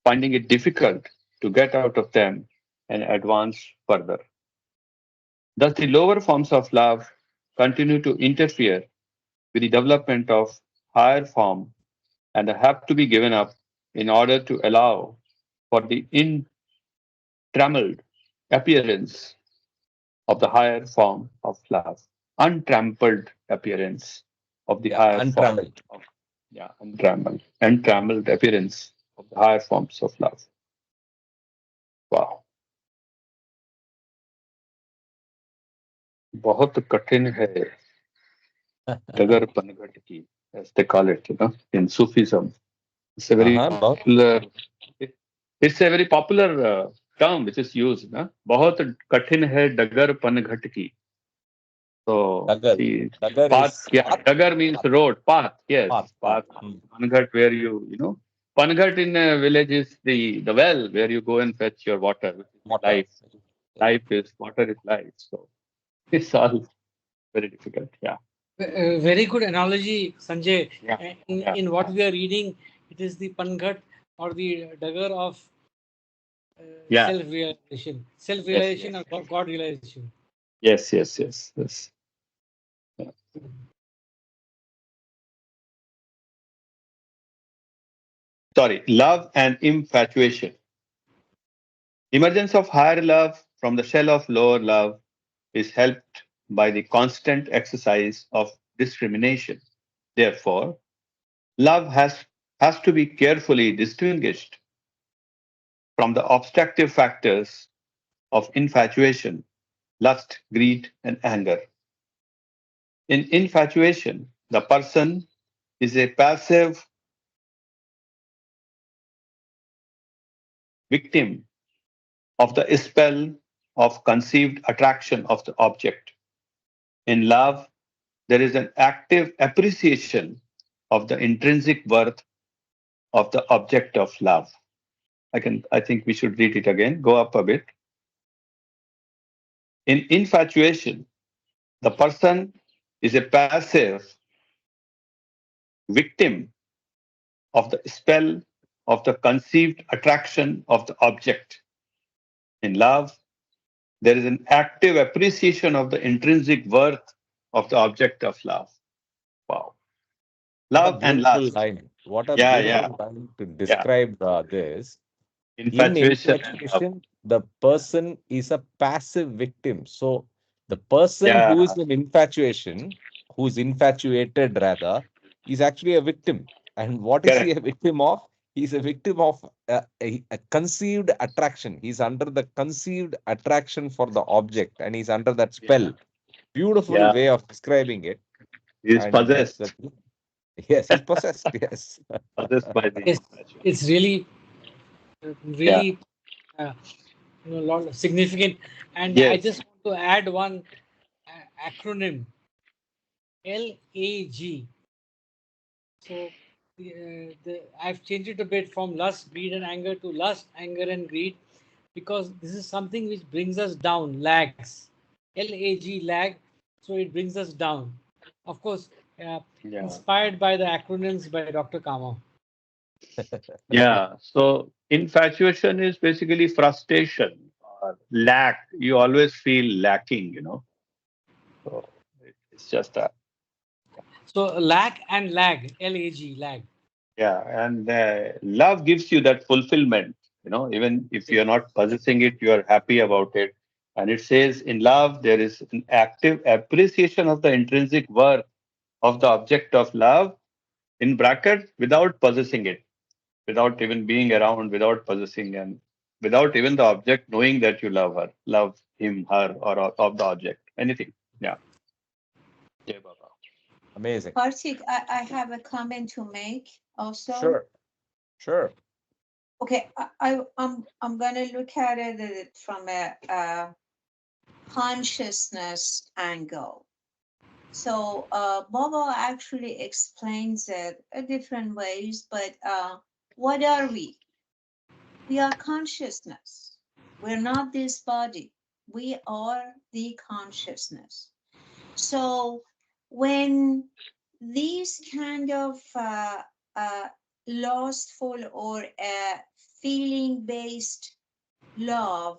finding it difficult to get out of them and advance further. Thus, the lower forms of love continue to interfere with the development of higher form and have to be given up in order to allow for the untrammeled appearance of the higher form of love. Untrampled appearance of the higher form Untrammeled. of untrammeled appearance of the higher forms of love. Wow. बहुत कठिन है डगर पनघट की, as they call it, in Sufism. It's a very popular. It's a very popular term which is used. ना? बहुत कठिन है डगर पनघट की. So see, path. Yeah, dagar means road, path. Yes, path. Panghat, where you Panghat in a village is the well where you go and fetch your water. Life, life is water is life. So it's all very difficult. Yeah. Very good analogy, Sanjay. Yeah. In what we are reading, it is the Panghat or the dagger of self-realization. Self-realization or God realization. Yes. Yeah. Sorry, love and infatuation. Emergence of higher love from the shell of lower love is helped by the constant exercise of discrimination. Therefore, love has to be carefully distinguished from the obstructive factors of infatuation, lust, greed, and anger. In infatuation, the person is a passive victim of the spell of conceived attraction of the object. In love, there is an active appreciation of the intrinsic worth of the object of love. I think we should read it again. Go up a bit. In infatuation, the person is a passive victim of the spell of the conceived attraction of the object. In love, there is an active appreciation of the intrinsic worth of the object of love. Wow. What a Love and beautiful lust. line. What a Yeah, beautiful yeah, line to yeah. describe this. In Infatuation and love. infatuation, the person is a passive victim. So the person who is Yeah, in infatuation, who is infatuated rather, is actually a victim. And what is he correct. a victim of? He's a victim of a conceived attraction. He's under the conceived attraction for the object and he's under that Yeah, spell. Beautiful yeah. way of describing it. He is And possessed, yes, he's possessed. Yes. possessed by the infatuation. It's really, Yeah. really, uh, lot of significant. And I Yes. just want to add one acronym, LAG. So I've changed it a bit from lust, greed, and anger to lust, anger, and greed, because this is something which brings us down, lags. LAG, lag. So it brings us down. Of course, uh, Yeah. inspired by the acronyms by Dr. Kama. Yeah. So infatuation is basically frustration or lack. You always feel lacking. So it's just that. So lack and lag, LAG, lag. Yeah. And love gives you that fulfillment. Even if you're not possessing it, you are happy about it. And it says in love, there is an active appreciation of the intrinsic worth of the object of love in bracket without possessing it, without even being around, without possessing, and without even the object knowing that you love her, love him, her, or of the object, anything. Yeah. Yeah, Baba. Amazing. Kartik, I have a comment to make also. Sure. Sure. Okay, I'm gonna look at it from a consciousness angle. So Baba actually explains it in different ways, but what are we? We are consciousness. We're not this body. We are the consciousness. So when these kind of lustful or feeling-based love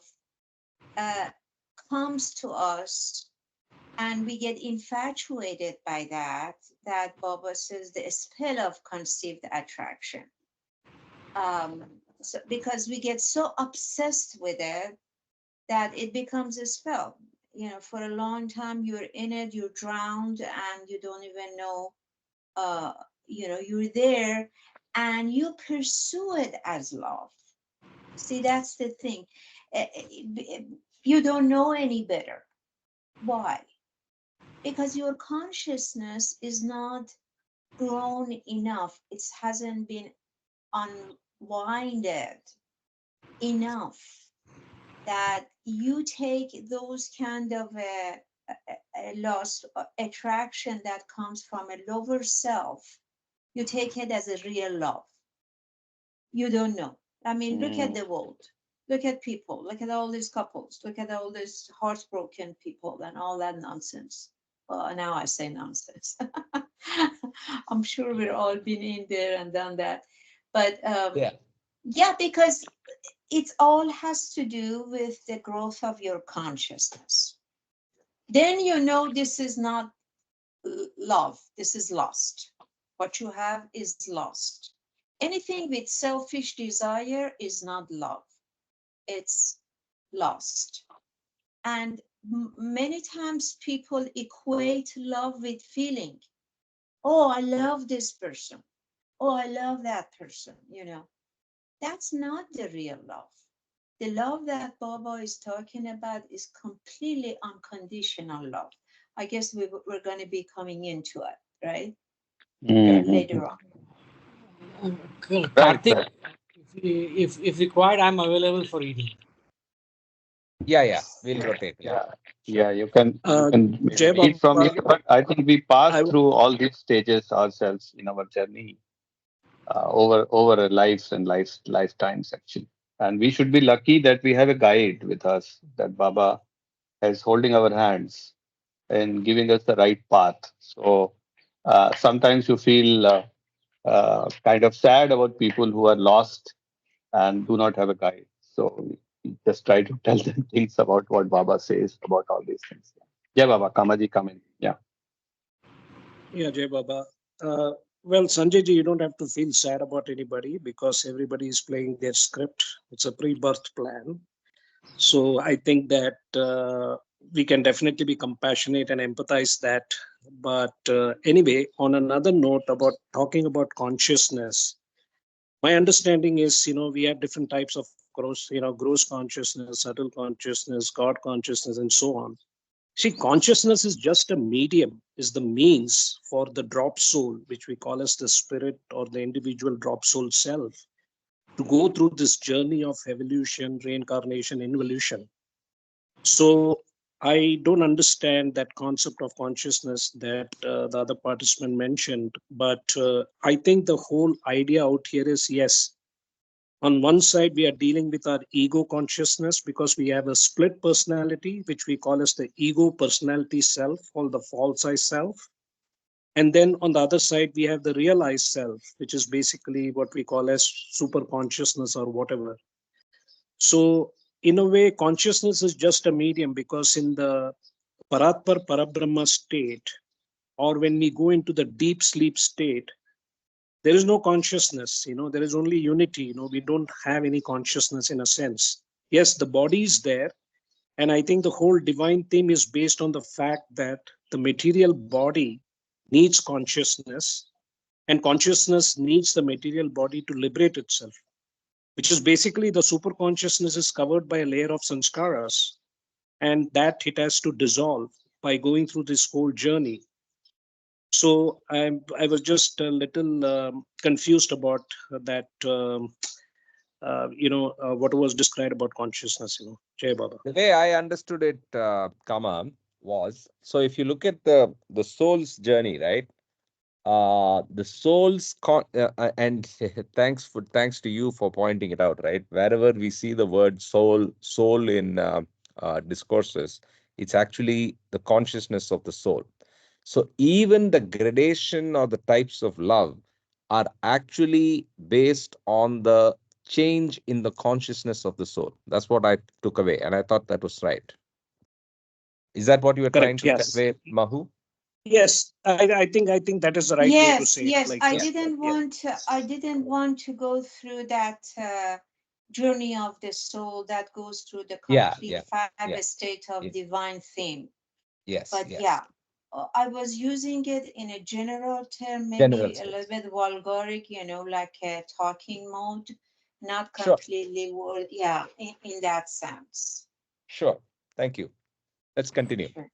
comes to us and we get infatuated by that Baba says the spell of conceived attraction. So because we get so obsessed with it that it becomes a spell. For a long time you're in it, you're drowned, and you don't even know, you're there, and you pursue it as love. See, that's the thing. You don't know any better. Why? Because your consciousness is not grown enough. It hasn't been unwinded enough that you take those kind of a lost attraction that comes from a lower self, you take it as a real love. You don't know. I mean, look at Mm, the world. Look at people. Look at all these couples. Look at all these heartbroken people and all that nonsense. Well, now I say nonsense. I'm sure we've all been in there and done that. But Yeah. yeah, because it all has to do with the growth of your consciousness. Then you know this is not love, this is lust. What you have is lost. Anything with selfish desire is not love, it's lost. And many times people equate love with feeling. Oh, I love this person. Oh, I love that person. That's not the real love. The love that Baba is talking about is completely unconditional love. I guess we're going to be coming into it, right? mm. Later on. Right. Karthik, if required, I'm available for reading. Yeah, we'll rotate. Yeah, you can maybe Jay read from Baba, it, but I think we pass I, through all these stages ourselves in our journey over our lives and lifetimes actually, and we should be lucky that we have a guide with us, that Baba is holding our hands and giving us the right path. So sometimes you feel kind of sad about people who are lost and do not have a guide. So we just try to tell them things about what Baba says about all these things. Yeah, Baba, Kamaji, come in. Yeah. yeah, Jay Baba. Uh, well, Sanjay ji, you don't have to feel sad about anybody because everybody is playing their script. It's a pre-birth plan. So I think that we can definitely be compassionate and empathize that. But anyway, on another note about talking about consciousness, my understanding is, we have different types of gross consciousness, subtle consciousness, God consciousness, and so on. See, consciousness is just a medium, is the means for the drop soul, which we call as the spirit or the individual drop soul self, to go through this journey of evolution, reincarnation, involution. So I don't understand that concept of consciousness that the other participant mentioned, but I think the whole idea out here is yes, on one side we are dealing with our ego consciousness because we have a split personality which we call as the ego personality self or the false I self, and then on the other side we have the realized self, which is basically what we call as super consciousness or whatever. So in a way consciousness is just a medium because in the paratpar parabrahma state, or when we go into the deep sleep state, there is no consciousness, there is only unity, we don't have any consciousness in a sense. Yes, the body is there, and I think the whole divine theme is based on the fact that the material body needs consciousness, and consciousness needs the material body to liberate itself, which is basically the super consciousness is covered by a layer of sanskaras, and that it has to dissolve by going through this whole journey. So I was just a little confused about that. What was described about consciousness. Jay Baba. The way I understood it, Kama, was, so if you look at the soul's journey, right? The and thanks to you for pointing it out, right? Wherever we see the word soul in discourses, it's actually the consciousness of the soul. So even the gradation or the types of love are actually based on the change in the consciousness of the soul. That's what I took away, and I thought that was right. Is that what you were trying Correct. to Yes. convey, Mahu? Yes. I think that is the right way to Yes, say it. yes. Like I Yeah. didn't yeah. want to, I didn't want to go through that journey of the soul that goes through the Yeah. complete Yeah. five Yeah. state of Yes. divine theme. Yes. But Yes. yeah, I was using it in a general term, General maybe a little sense. bit vulgaric, like a talking mode, not Sure. completely, yeah, in that sense. Sure. Thank you. Let's continue. Sure.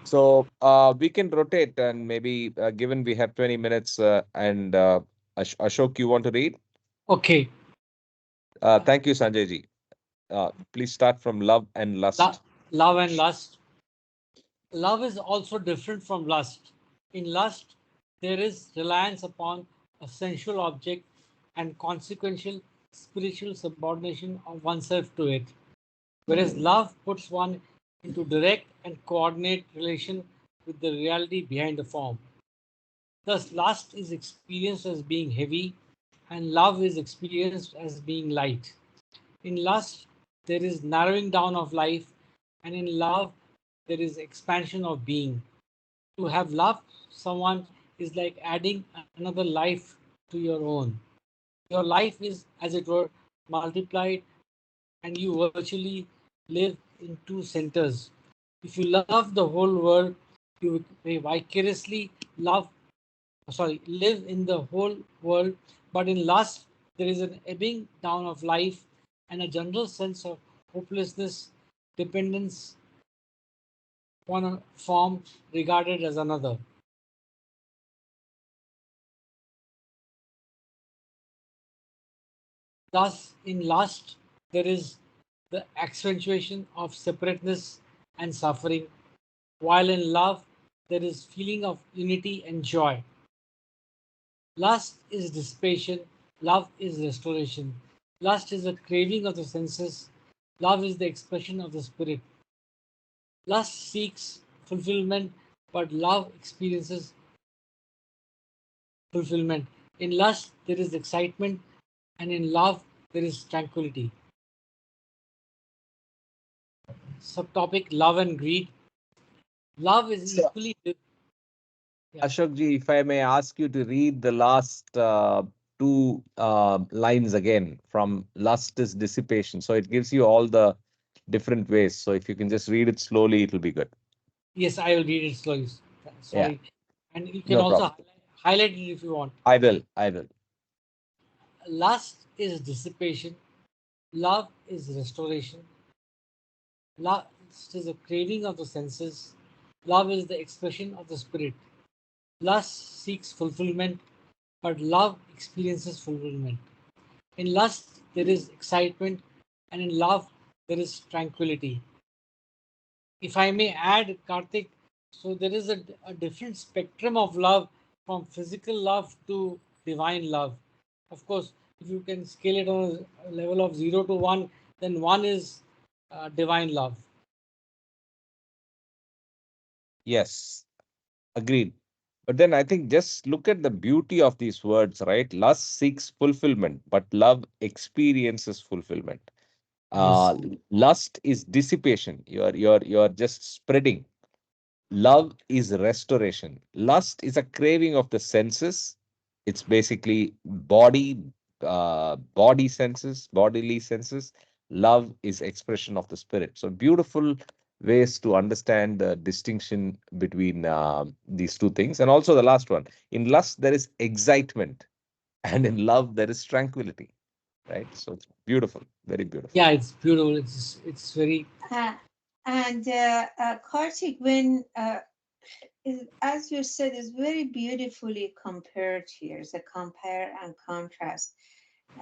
So we can rotate, and maybe given we have 20 minutes, and Ashok, you want to read? Okay. Thank you, Sanjay ji. Please start from love and Lo- lust. love and lust. Love is also different from lust. In lust, there is reliance upon a sensual object and consequential spiritual subordination of oneself to it, whereas love puts one into direct and coordinate relation with the reality behind the form. Thus, lust is experienced as being heavy, and love is experienced as being light. In lust, there is narrowing down of life, and in love, there is expansion of being. To have loved someone is like adding another life to your own. Your life is, as it were, multiplied, and you virtually live in two centers. If you love the whole world, you may vicariously live in the whole world, but in lust, there is an ebbing down of life and a general sense of hopelessness, dependence upon a form regarded as another. Thus, in lust, there is the accentuation of separateness and suffering, while in love, there is feeling of unity and joy. Lust is dissipation, love is restoration. Lust is a craving of the senses, love is the expression of the spirit. Lust seeks fulfillment, but love experiences fulfillment. In lust, there is excitement, and in love, there is tranquility. Subtopic love and greed. Love is So, equally. Yeah. Ashokji, if I may ask you to read the last two lines again from lust is dissipation. So it gives you all the different ways. So if you can just read it slowly, it will be good. Yes, I will read it slowly. Yeah, Sorry. And you can no also problem. highlight it if you want. I will. I will. Lust is dissipation. Love is restoration. Lust is a craving of the senses. Love is the expression of the spirit. Lust seeks fulfillment, but love experiences fulfillment. In lust, there is excitement, and in love, there is tranquility. If I may add, Karthik, so there is a different spectrum of love from physical love to divine love. Of course, if you can scale it on a level of 0 to 1, then 1 is divine love. Yes, agreed. But then I think just look at the beauty of these words, right? Lust seeks fulfillment, but love experiences fulfillment. Yes. Uh, Lust is dissipation. You're just spreading. Love is restoration. Lust is a craving of the senses. It's basically body senses, bodily senses. Love is expression of the spirit. So beautiful ways to understand the distinction between these two things. And also the last one. In lust, there is excitement, and in love, there is tranquility. Right? So it's beautiful, very beautiful. Yeah, it's beautiful. It's very. Uh, and Kartik, when as you said, is very beautifully compared here. The compare and contrast,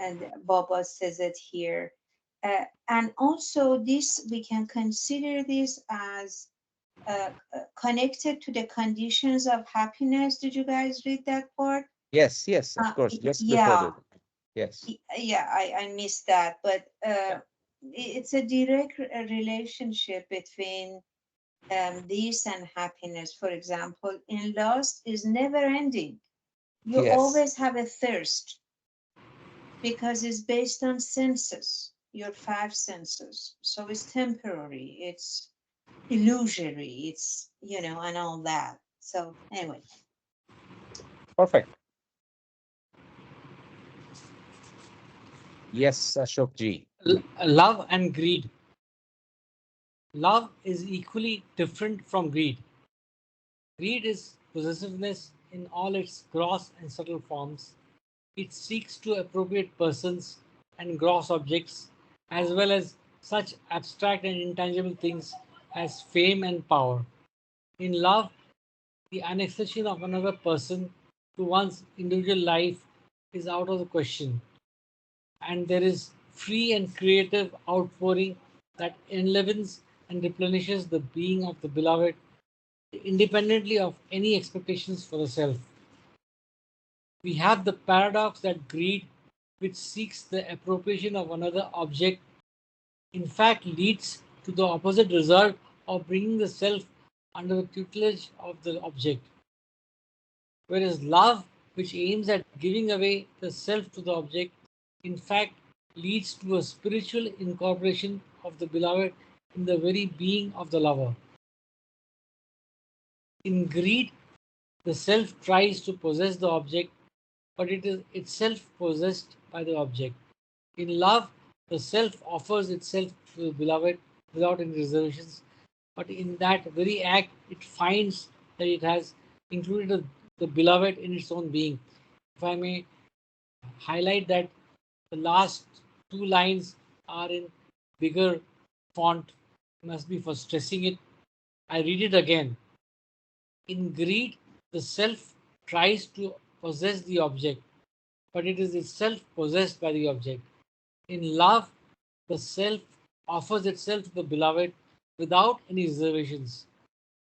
and Baba says it here. And also, this we can consider this as connected to the conditions of happiness. Did you guys read that part? Yes, yes, of course. Just before Yeah, this. Yes. yeah, I missed that, but Yeah. it's a direct relationship between this and happiness. For example, in lust is never ending. You Yes. always have a thirst because it's based on senses, your five senses. So it's temporary, it's illusory, it's, and all that. So, anyway. Perfect. Yes, Ashok ji. Love and greed. Love is equally different from greed. Greed is possessiveness in all its gross and subtle forms. It seeks to appropriate persons and gross objects, as well as such abstract and intangible things as fame and power. In love, the annexation of another person to one's individual life is out of the question, and there is free and creative outpouring that enlivens and replenishes the being of the beloved independently of any expectations for the self. We have the paradox that greed, which seeks the appropriation of another object, in fact leads to the opposite result of bringing the self under the tutelage of the object. Whereas love, which aims at giving away the self to the object, in fact leads to a spiritual incorporation of the beloved in the very being of the lover. In greed, the self tries to possess the object, but it is itself possessed by the object. In love, the self offers itself to the beloved without any reservations, but in that very act, it finds that it has included the beloved in its own being. If I may highlight that the last two lines are in bigger font, must be for stressing it. I read it again. In greed, the self tries to possess the object, but it is itself possessed by the object. In love, the self offers itself to the beloved without any reservations.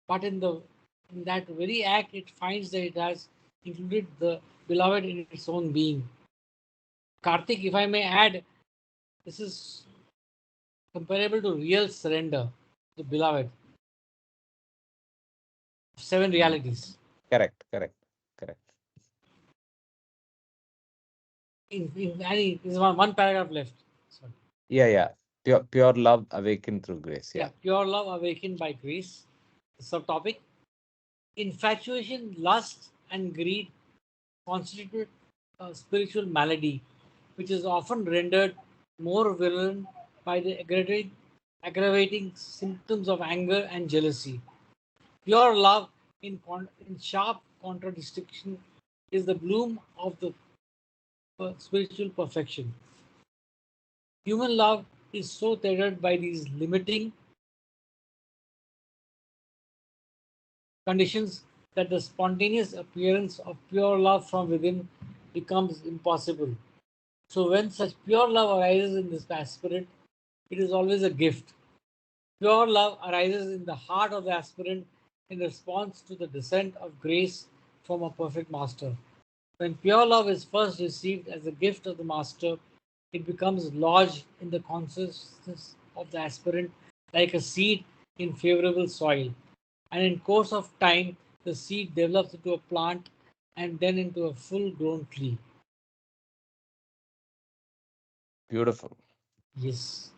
But in that very act, it finds that it has included the beloved in its own being. Karthik, if I may add, this is comparable to real surrender, the beloved, seven realities. Correct, correct, correct. There's one paragraph left. Sorry. Yeah, yeah. Pure love awakened through grace. Yeah, Yeah. pure love awakened by grace. The subtopic: infatuation, lust, and greed constitute a spiritual malady, which is often rendered more virulent by the aggravating symptoms of anger and jealousy. Pure love, in sharp contradistinction, is the bloom of the spiritual perfection. Human love is so tethered by these limiting conditions that the spontaneous appearance of pure love from within becomes impossible. So, when such pure love arises in this aspirant, it is always a gift. Pure love arises in the heart of the aspirant in response to the descent of grace from a perfect master. When pure love is first received as a gift of the master, it becomes lodged in the consciousness of the aspirant like a seed in favorable soil. And in course of time, the seed develops into a plant and then into a full grown tree. Beautiful. Yes.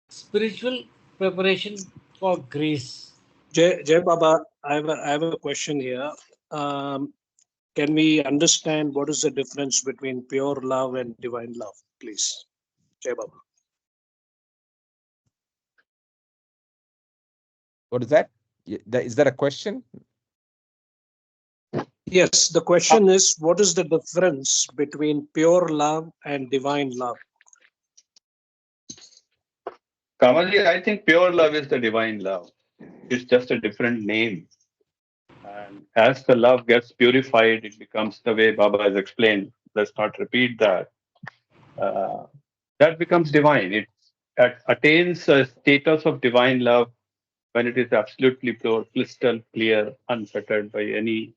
Spiritual preparation for grace. Jay Baba, I have a question here. Um, can we understand what is the difference between pure love and divine love, please? Jay Baba. What is that? Is that a question? Yes, the question is what is the difference between pure love and divine love? Kamaji, I think pure love is the divine love. It's just a different name. And as the love gets purified, it becomes the way Baba has explained. Let's not repeat that. Uh, that becomes divine. It attains a status of divine love when it is absolutely pure, crystal clear, unfettered by any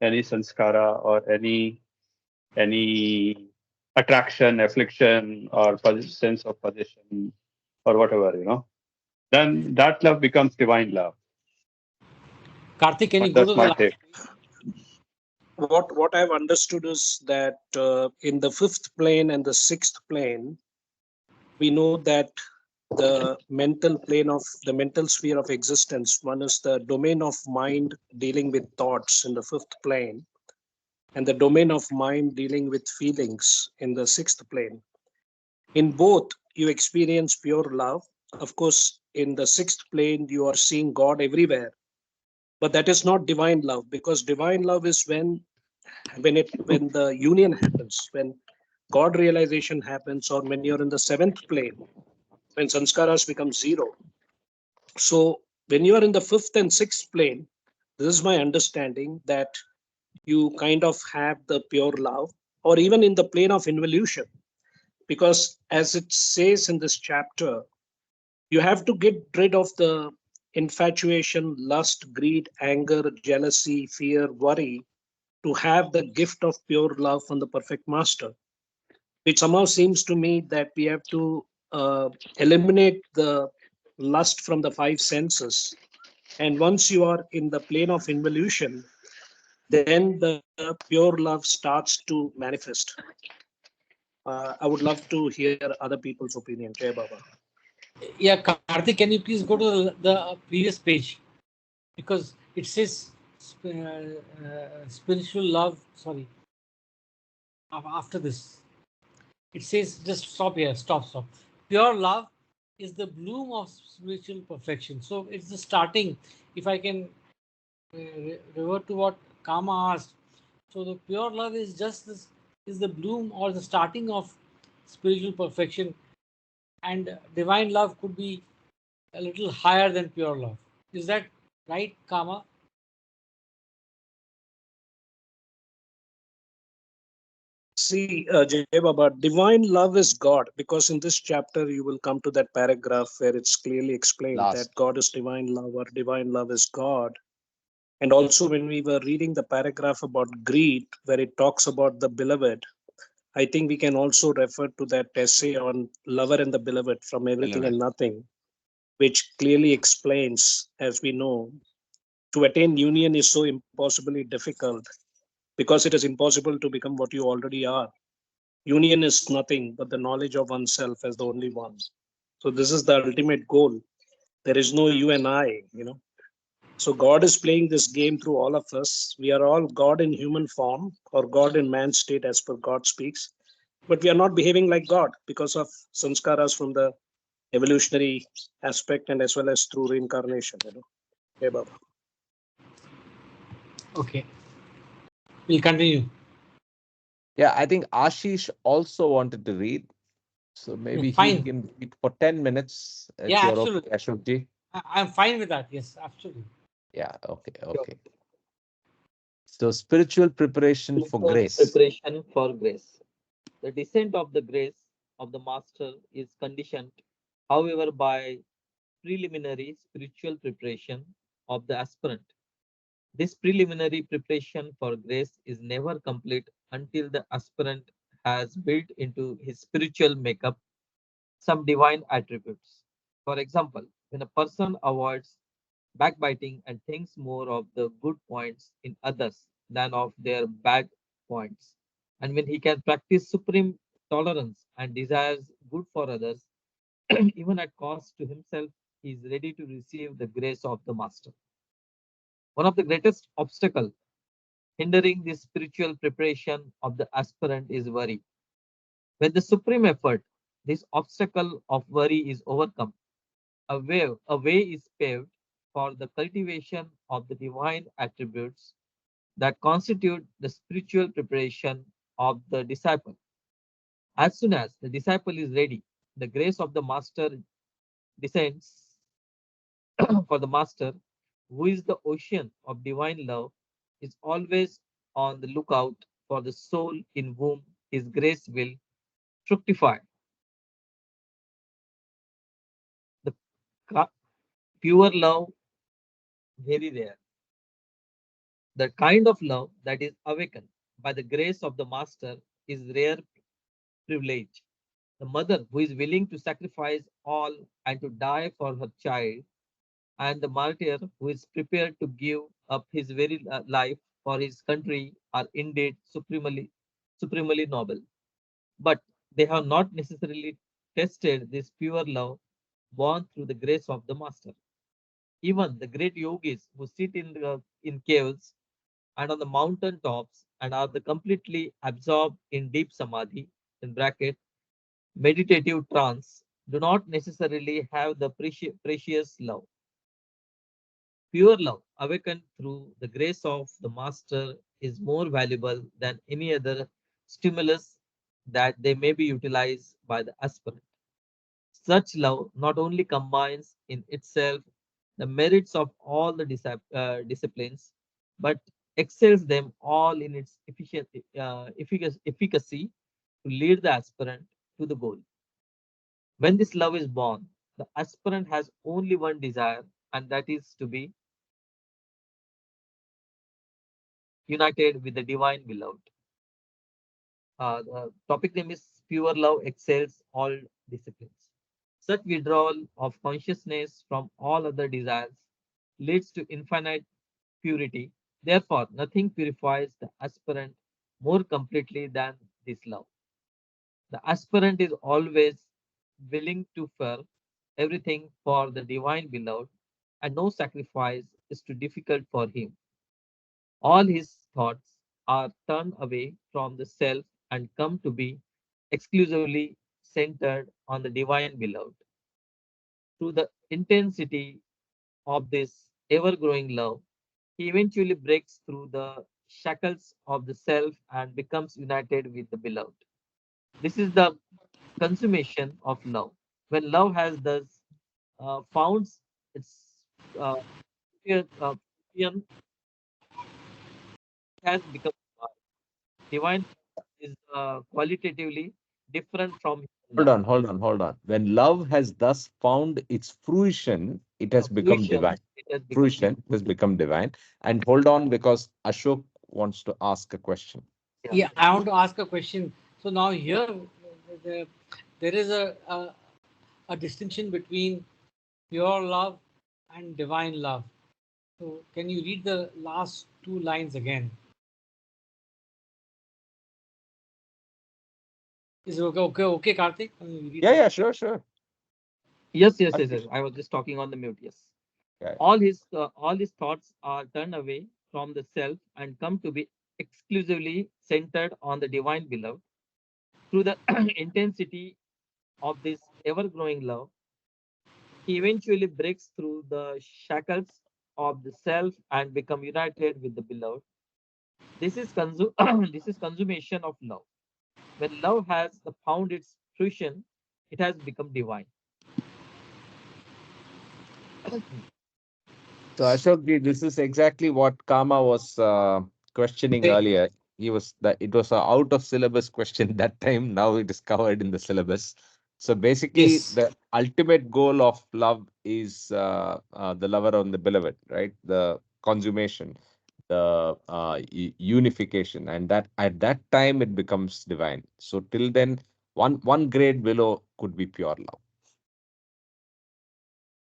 sanskara or any attraction, affliction, or sense of possession or whatever, then that love becomes divine love. Karthik, can you But go that's to the my last? take. What I've understood is that in the fifth plane and the sixth plane, we know that the mental plane of the mental sphere of existence, one is the domain of mind dealing with thoughts in the fifth plane, and the domain of mind dealing with feelings in the sixth plane. In both, you experience pure love. Of course, in the sixth plane, you are seeing God everywhere, but that is not divine love, because divine love is when the union happens, when God realization happens, or when you're in the seventh plane, when sanskaras become zero. So when you are in the fifth and sixth plane, this is my understanding that you kind of have the pure love, or even in the plane of involution, because as it says in this chapter, you have to get rid of the infatuation, lust, greed, anger, jealousy, fear, worry to have the gift of pure love from the perfect master. It somehow seems to me that we have to eliminate the lust from the five senses. And once you are in the plane of involution, then the pure love starts to manifest. I would love to hear other people's opinion. Jay Baba. Yeah, Karthik, can you please go to the previous page? Because it says spiritual love. Sorry, after this, it says just stop here. Stop. Pure love is the bloom of spiritual perfection. So it's the starting. If I can revert to what Kama asked, so the pure love is just this, is the bloom or the starting of spiritual perfection, and divine love could be a little higher than pure love. Is that right, Kama? See, Jay Baba, divine love is God, because in this chapter you will come to that paragraph where it's clearly explained that Last. God is divine love, or divine love is God. And also, when we were reading the paragraph about greed, where it talks about the beloved, I think we can also refer to that essay on lover and the beloved from everything Beloved. and nothing, which clearly explains, as we know, to attain union is so impossibly difficult because it is impossible to become what you already are. Union is nothing but the knowledge of oneself as the only one. So this is the ultimate goal. There is no you and I. So God is playing this game through all of us. We are all God in human form, or God in man state as per God speaks. But we are not behaving like God because of sanskaras from the evolutionary aspect, and as well as through reincarnation. Hey, Baba. Okay, we'll continue. Yeah, I think Ashish also wanted to read. So maybe he Fine. can read for 10 minutes if Yeah, you're okay, absolutely. Ashokji. I'm fine with that. Yes, absolutely. Yeah, okay, Sure. okay. So spiritual preparation for Spiritual grace. preparation for grace. The descent of the grace of the Master is conditioned, however, by preliminary spiritual preparation of the aspirant. This preliminary preparation for grace is never complete until the aspirant has built into his spiritual makeup some divine attributes. For example, when a person avoids backbiting and thinks more of the good points in others than of their bad points, and when he can practice supreme tolerance and desires good for others, even at cost to himself, he is ready to receive the grace of the Master. One of the greatest obstacles hindering this spiritual preparation of the aspirant is worry. With the supreme effort, this obstacle of worry is overcome. A way is paved for the cultivation of the divine attributes that constitute the spiritual preparation of the disciple. As soon as the disciple is ready, the grace of the Master descends for the Master, who is the ocean of divine love, is always on the lookout for the soul in whom his grace will fructify. The pure love, very rare. The kind of love that is awakened by the grace of the Master is rare privilege. The mother who is willing to sacrifice all and to die for her child, and the martyr who is prepared to give up his very life for his country are indeed supremely noble. But they have not necessarily tested this pure love born through the grace of the Master. Even the great yogis who sit in caves and on the mountain tops and are the completely absorbed in deep samadhi in bracket meditative trance do not necessarily have the precious love. Pure love awakened through the grace of the Master is more valuable than any other stimulus that they may be utilized by the aspirant. Such love not only combines in itself the merits of all the disciplines, but excels them all in its efficacy to lead the aspirant to the goal. When this love is born, the aspirant has only one desire, and that is to be united with the divine beloved. The topic name is Pure Love Excels All Disciplines. Such withdrawal of consciousness from all other desires leads to infinite purity. Therefore, nothing purifies the aspirant more completely than this love. The aspirant is always willing to fare everything for the divine beloved, and no sacrifice is too difficult for him. All his thoughts are turned away from the self and come to be exclusively centered on the divine beloved. Through the intensity of this ever growing love, he eventually breaks through the shackles of the self and becomes united with the beloved. This is the consummation of love. When love has thus found its uh, fruition, it has become divine. is qualitatively different from human Hold love. on, hold on, hold on. When love has thus found its fruition, it has become Fruition, divine. it has become divine. Fruition has become divine. And hold on, because Ashok wants to ask a question. Yeah. Yeah, I want to ask a question. So now here, the, there is a distinction between pure love and divine love. So can you read the last two lines again? Is it okay? Okay, okay, Karthik? Can you read Yeah, that? yeah, sure, sure. Yes, yes, yes, Ashok, yes. I was just talking on the mute. Yes. yeah. All his thoughts are turned away from the self and come to be exclusively centered on the divine beloved. Through the intensity of this ever growing love, he eventually breaks through the shackles of the self and become united with the beloved. This is this is consummation of love. When love has found its fruition, it has become divine. So Ashok, ji, this is exactly what Kama was questioning Hey, earlier. He was that it was a out of syllabus question that time. Now it is covered in the syllabus. So basically, yes. the ultimate goal of love is the lover and the beloved, right? The consummation, the unification, and that at that time it becomes divine. So till then, one grade below could be pure love.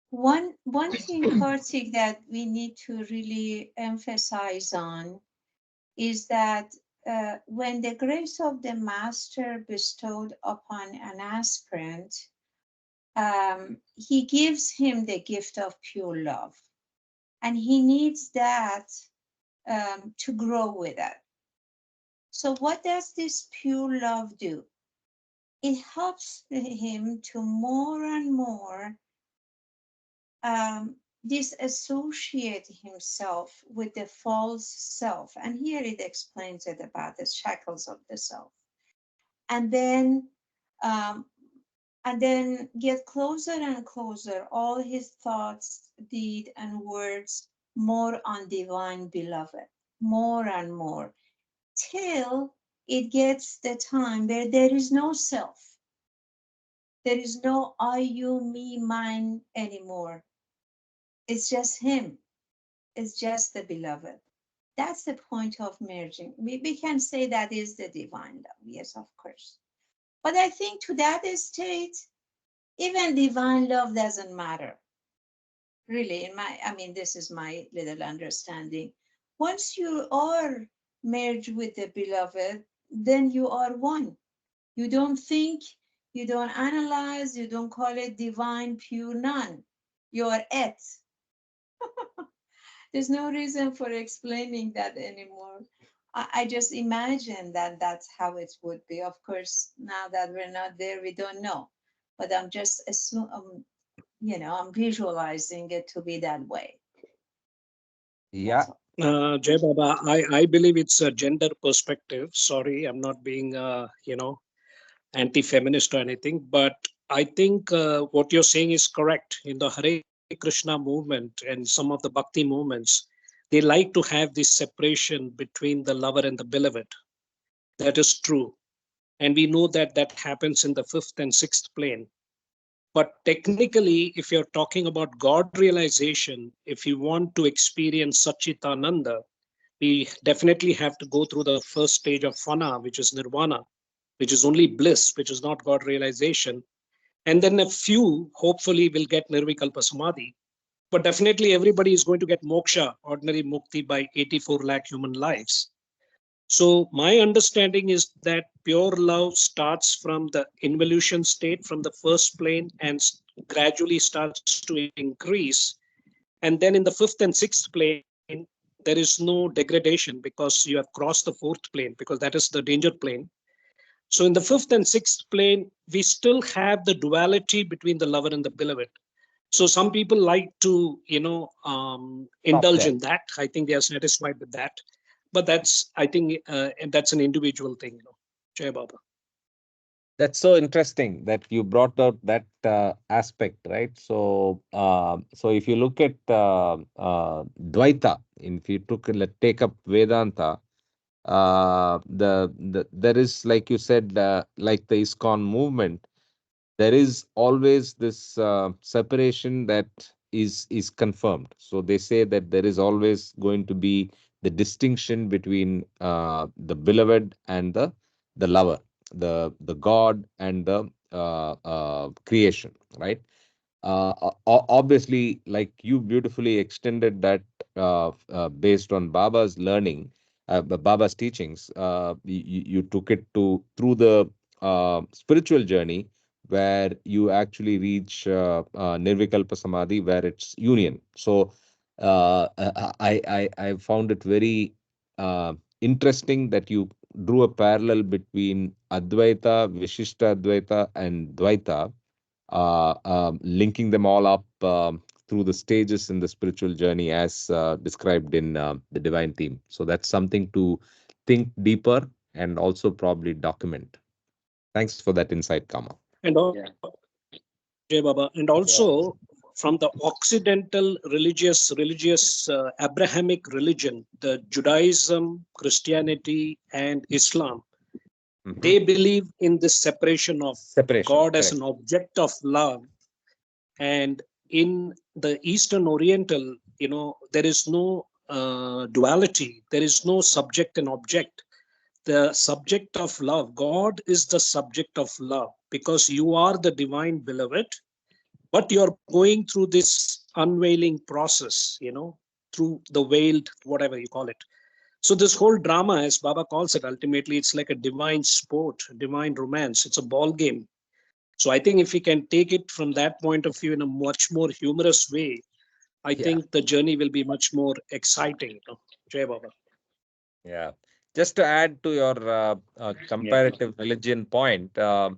One thing, Kartik, that we need to really emphasize on is that when the grace of the master bestowed upon an aspirant, he gives him the gift of pure love, and he needs that to grow with it. So, what does this pure love do? It helps him to more and more um, disassociate himself with the false self. And here it explains it about the shackles of the self. And then um, and then get closer and closer, all his thoughts, deed, and words more on divine beloved, more and more, till it gets the time where there is no self. There is no I, you, me, mine anymore. It's just him. It's just the beloved. That's the point of merging. We can say that is the divine love. Yes, of course. But I think to that state, even divine love doesn't matter. Really, I mean, this is my little understanding. Once you are merged with the beloved, then you are one. You don't think, you don't analyze, you don't call it divine, pure, none. You are it. There's no reason for explaining that anymore. I just imagine that that's how it would be. Of course, now that we're not there, we don't know. But I'm just assuming, I'm visualizing it to be that way. Yeah. That's all. Jay Baba, I believe it's a gender perspective. Sorry, I'm not being, anti-feminist or anything, but I think what you're saying is correct. In the Hare Krishna movement and some of the Bhakti movements, they like to have this separation between the lover and the beloved. That is true, and we know that that happens in the fifth and sixth plane. But technically, if you're talking about God realization, if you want to experience Satchitananda, we definitely have to go through the first stage of fana, which is nirvana, which is only bliss, which is not God realization. And then a few, hopefully, will get nirvikalpa samadhi. But definitely, everybody is going to get moksha, ordinary mukti, by 84 lakh human lives. So, my understanding is that pure love starts from the involution state, from the first plane, and gradually starts to increase. And then in the fifth and sixth plane, there is no degradation because you have crossed the fourth plane, because that is the danger plane. So, in the fifth and sixth plane, we still have the duality between the lover and the beloved. So, some people like to, Stop indulge there. in that. I think they are satisfied with that. But that's, I think, and that's an individual thing. Jai Baba. That's so interesting that you brought out that aspect, right? So, so if you look at Dvaita, if you take up Vedanta, There is, like you said, like the ISKCON movement, there is always this separation that is confirmed. So they say that there is always going to be the distinction between the beloved and the lover, the God and the creation, right? Obviously, like you beautifully extended that based on Baba's learning, Baba's teachings. You took it to through the spiritual journey, where you actually reach Nirvikalpa Samadhi, where it's union. So I found it very interesting that you drew a parallel between Advaita, Vishishta Advaita, and Dvaita, linking them all up through the stages in the spiritual journey as described in the divine theme. So that's something to think deeper and also probably document. Thanks for that insight, Kama. And Jai Baba, and also from the Occidental religious Abrahamic religion, the Judaism, Christianity, and Islam, they believe in this separation of Separation, God as correct. an object of love. And in the Eastern Oriental, there is no duality. There is no subject and object. The subject of love, God is the subject of love, because you are the divine beloved, but you're going through this unveiling process, through the veiled, whatever you call it. So this whole drama, as Baba calls it, ultimately it's like a divine sport, divine romance. It's a ball game. So I think if we can take it from that point of view in a much more humorous way, I Yeah, think the journey will be much more exciting. Jai Baba. yeah. Just to add to your comparative religion point, though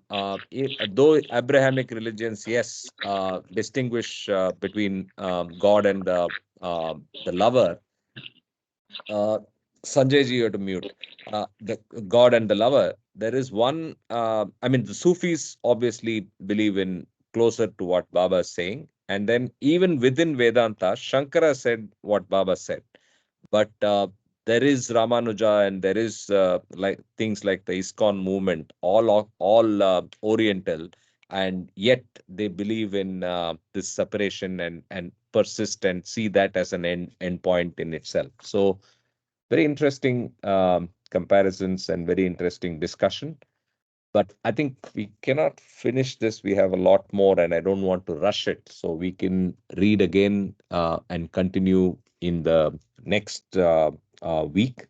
Abrahamic religions, yes, distinguish between God and the lover. uh, Sanjay ji, you have to mute. The God and the lover. There is one. I mean, the Sufis obviously believe in closer to what Baba is saying, and then even within Vedanta, Shankara said what Baba said. But there is Ramanuja, and there is like things like the ISKCON movement, all Oriental, and yet they believe in this separation and persist and see that as an end point in itself. So very interesting comparisons and very interesting discussion. But I think we cannot finish this. We have a lot more, and I don't want to rush it. So we can read again and continue in the next week.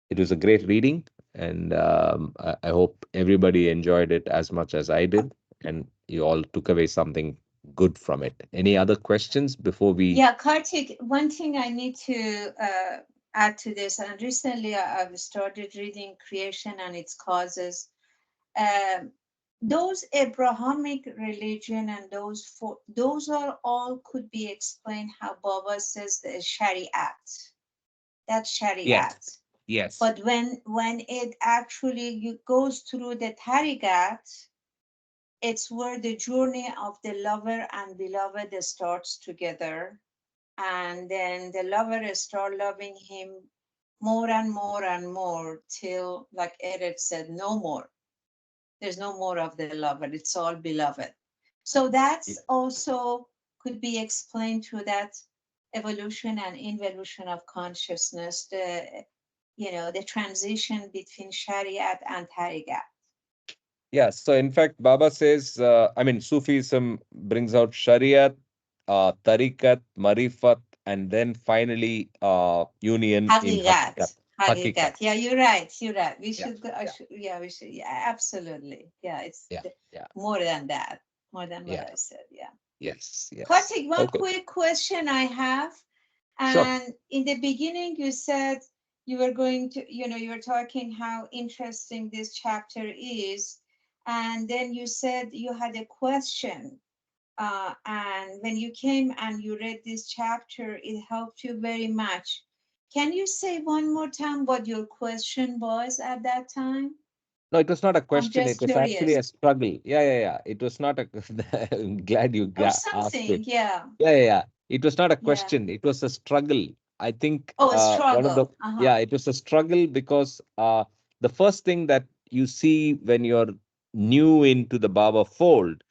It was a great reading, and I hope everybody enjoyed it as much as I did, and you all took away something good from it. Any other questions before we? Yeah, Kartik, one thing I need to add to this, and recently I've started reading Creation and its Causes. Um, those Abrahamic religion and those are all could be explained how Baba says the Shariat. That's Yes, Shariat. yes. But when it actually goes through the Tariqat, it's where the journey of the lover and beloved starts together, and then the lover start loving him more and more and more till, like Eric said, no more. There's no more of the lover. It's all beloved. So that's also could be explained through that evolution and involution of consciousness, the transition between Shariat and Tariqat. Yeah, so in fact, Baba says, I mean, Sufism brings out Shariat, Tariqat, Marifat, and then finally union in Hakikat. Hakikat. Hakikat. Hakikat. Yeah, you're right. You're right. We Yeah, should go. yeah, Yeah, we should. Yeah, absolutely. Yeah, it's yeah, yeah, more than that. More than what yeah. I said. Yeah. Yes, yes. Kartik, one Okay, quick question I have. sure. And in the beginning, you said you were going to, you were talking how interesting this chapter is. And then you said you had a question. And when you came and you read this chapter, it helped you very much. Can you say one more time what your question was at that time? No, it was not a I'm question. It just was actually curious. a struggle. Yeah, yeah, yeah. It was not a. I'm glad you Or asked something. it. Yeah. Yeah, yeah, yeah. It was not a Yeah. question. It was a struggle. I think Oh, a one of the, struggle. yeah, it was a struggle because the first thing that you see when you're new into the Baba fold,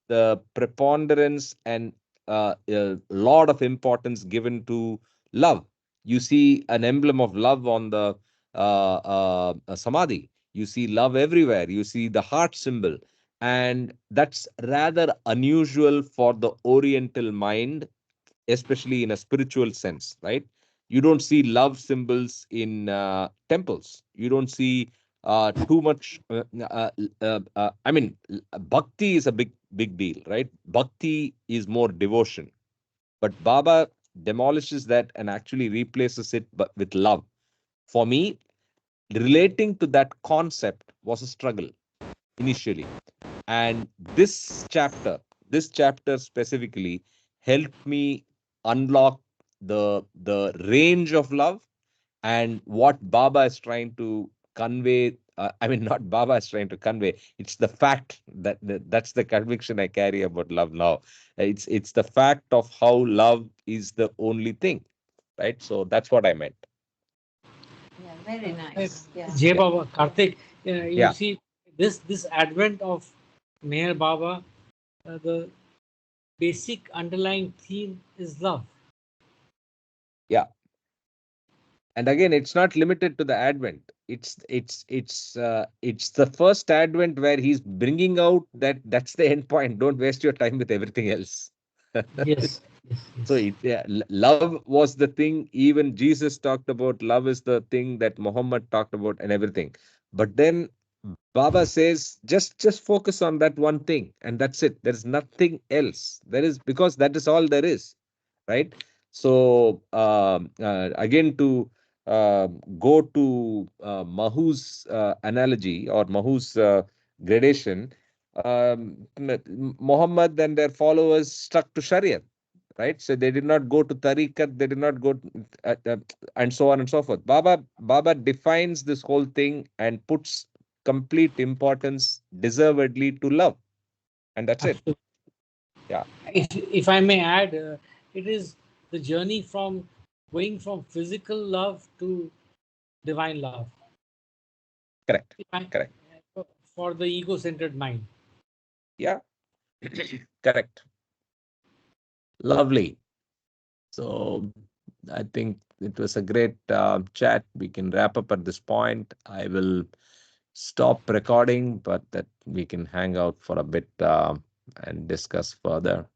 the preponderance and a lot of importance given to love. You see an emblem of love on the samadhi. You see love everywhere. You see the heart symbol. And that's rather unusual for the Oriental mind, especially in a spiritual sense, right? You don't see love symbols in temples. You don't see too much. I mean, bhakti is a big deal, right? Bhakti is more devotion, but Baba demolishes that and actually replaces it with love. For me, relating to that concept was a struggle initially, and this chapter specifically helped me unlock the range of love and what Baba is trying to convey. I mean, not Baba is trying to convey. It's the fact that's the conviction I carry about love now. It's the fact of how love is the only thing, right? So that's what I meant. Yeah, very Uh, nice. Yeah. Jay Yeah, Baba, Karthik, you yeah, see, this advent of Meher Baba, the basic underlying theme is love. yeah. And again, it's not limited to the Advent. It's the first Advent where he's bringing out that that's the end point. Don't waste your time with everything else. Yes, yes, So yes. love was the thing. Even Jesus talked about love is the thing that Muhammad talked about and everything. But then Baba says just focus on that one thing and that's it. There is nothing else. There is, because that is all there is, right? So again, to go to Mahu's analogy or Mahu's gradation, Muhammad and their followers stuck to Sharia, right? So they did not go to tariqat, they did not go and so on and so forth. Baba defines this whole thing and puts complete importance deservedly to love, and that's it. Absolutely. Yeah, If I may add, it is the journey from going from physical love to divine love. correct, If I- correct. for the ego-centered mind. Yeah, correct. Lovely. So I think it was a great chat. We can wrap up at this point. I will stop recording, but that we can hang out for a bit and discuss further.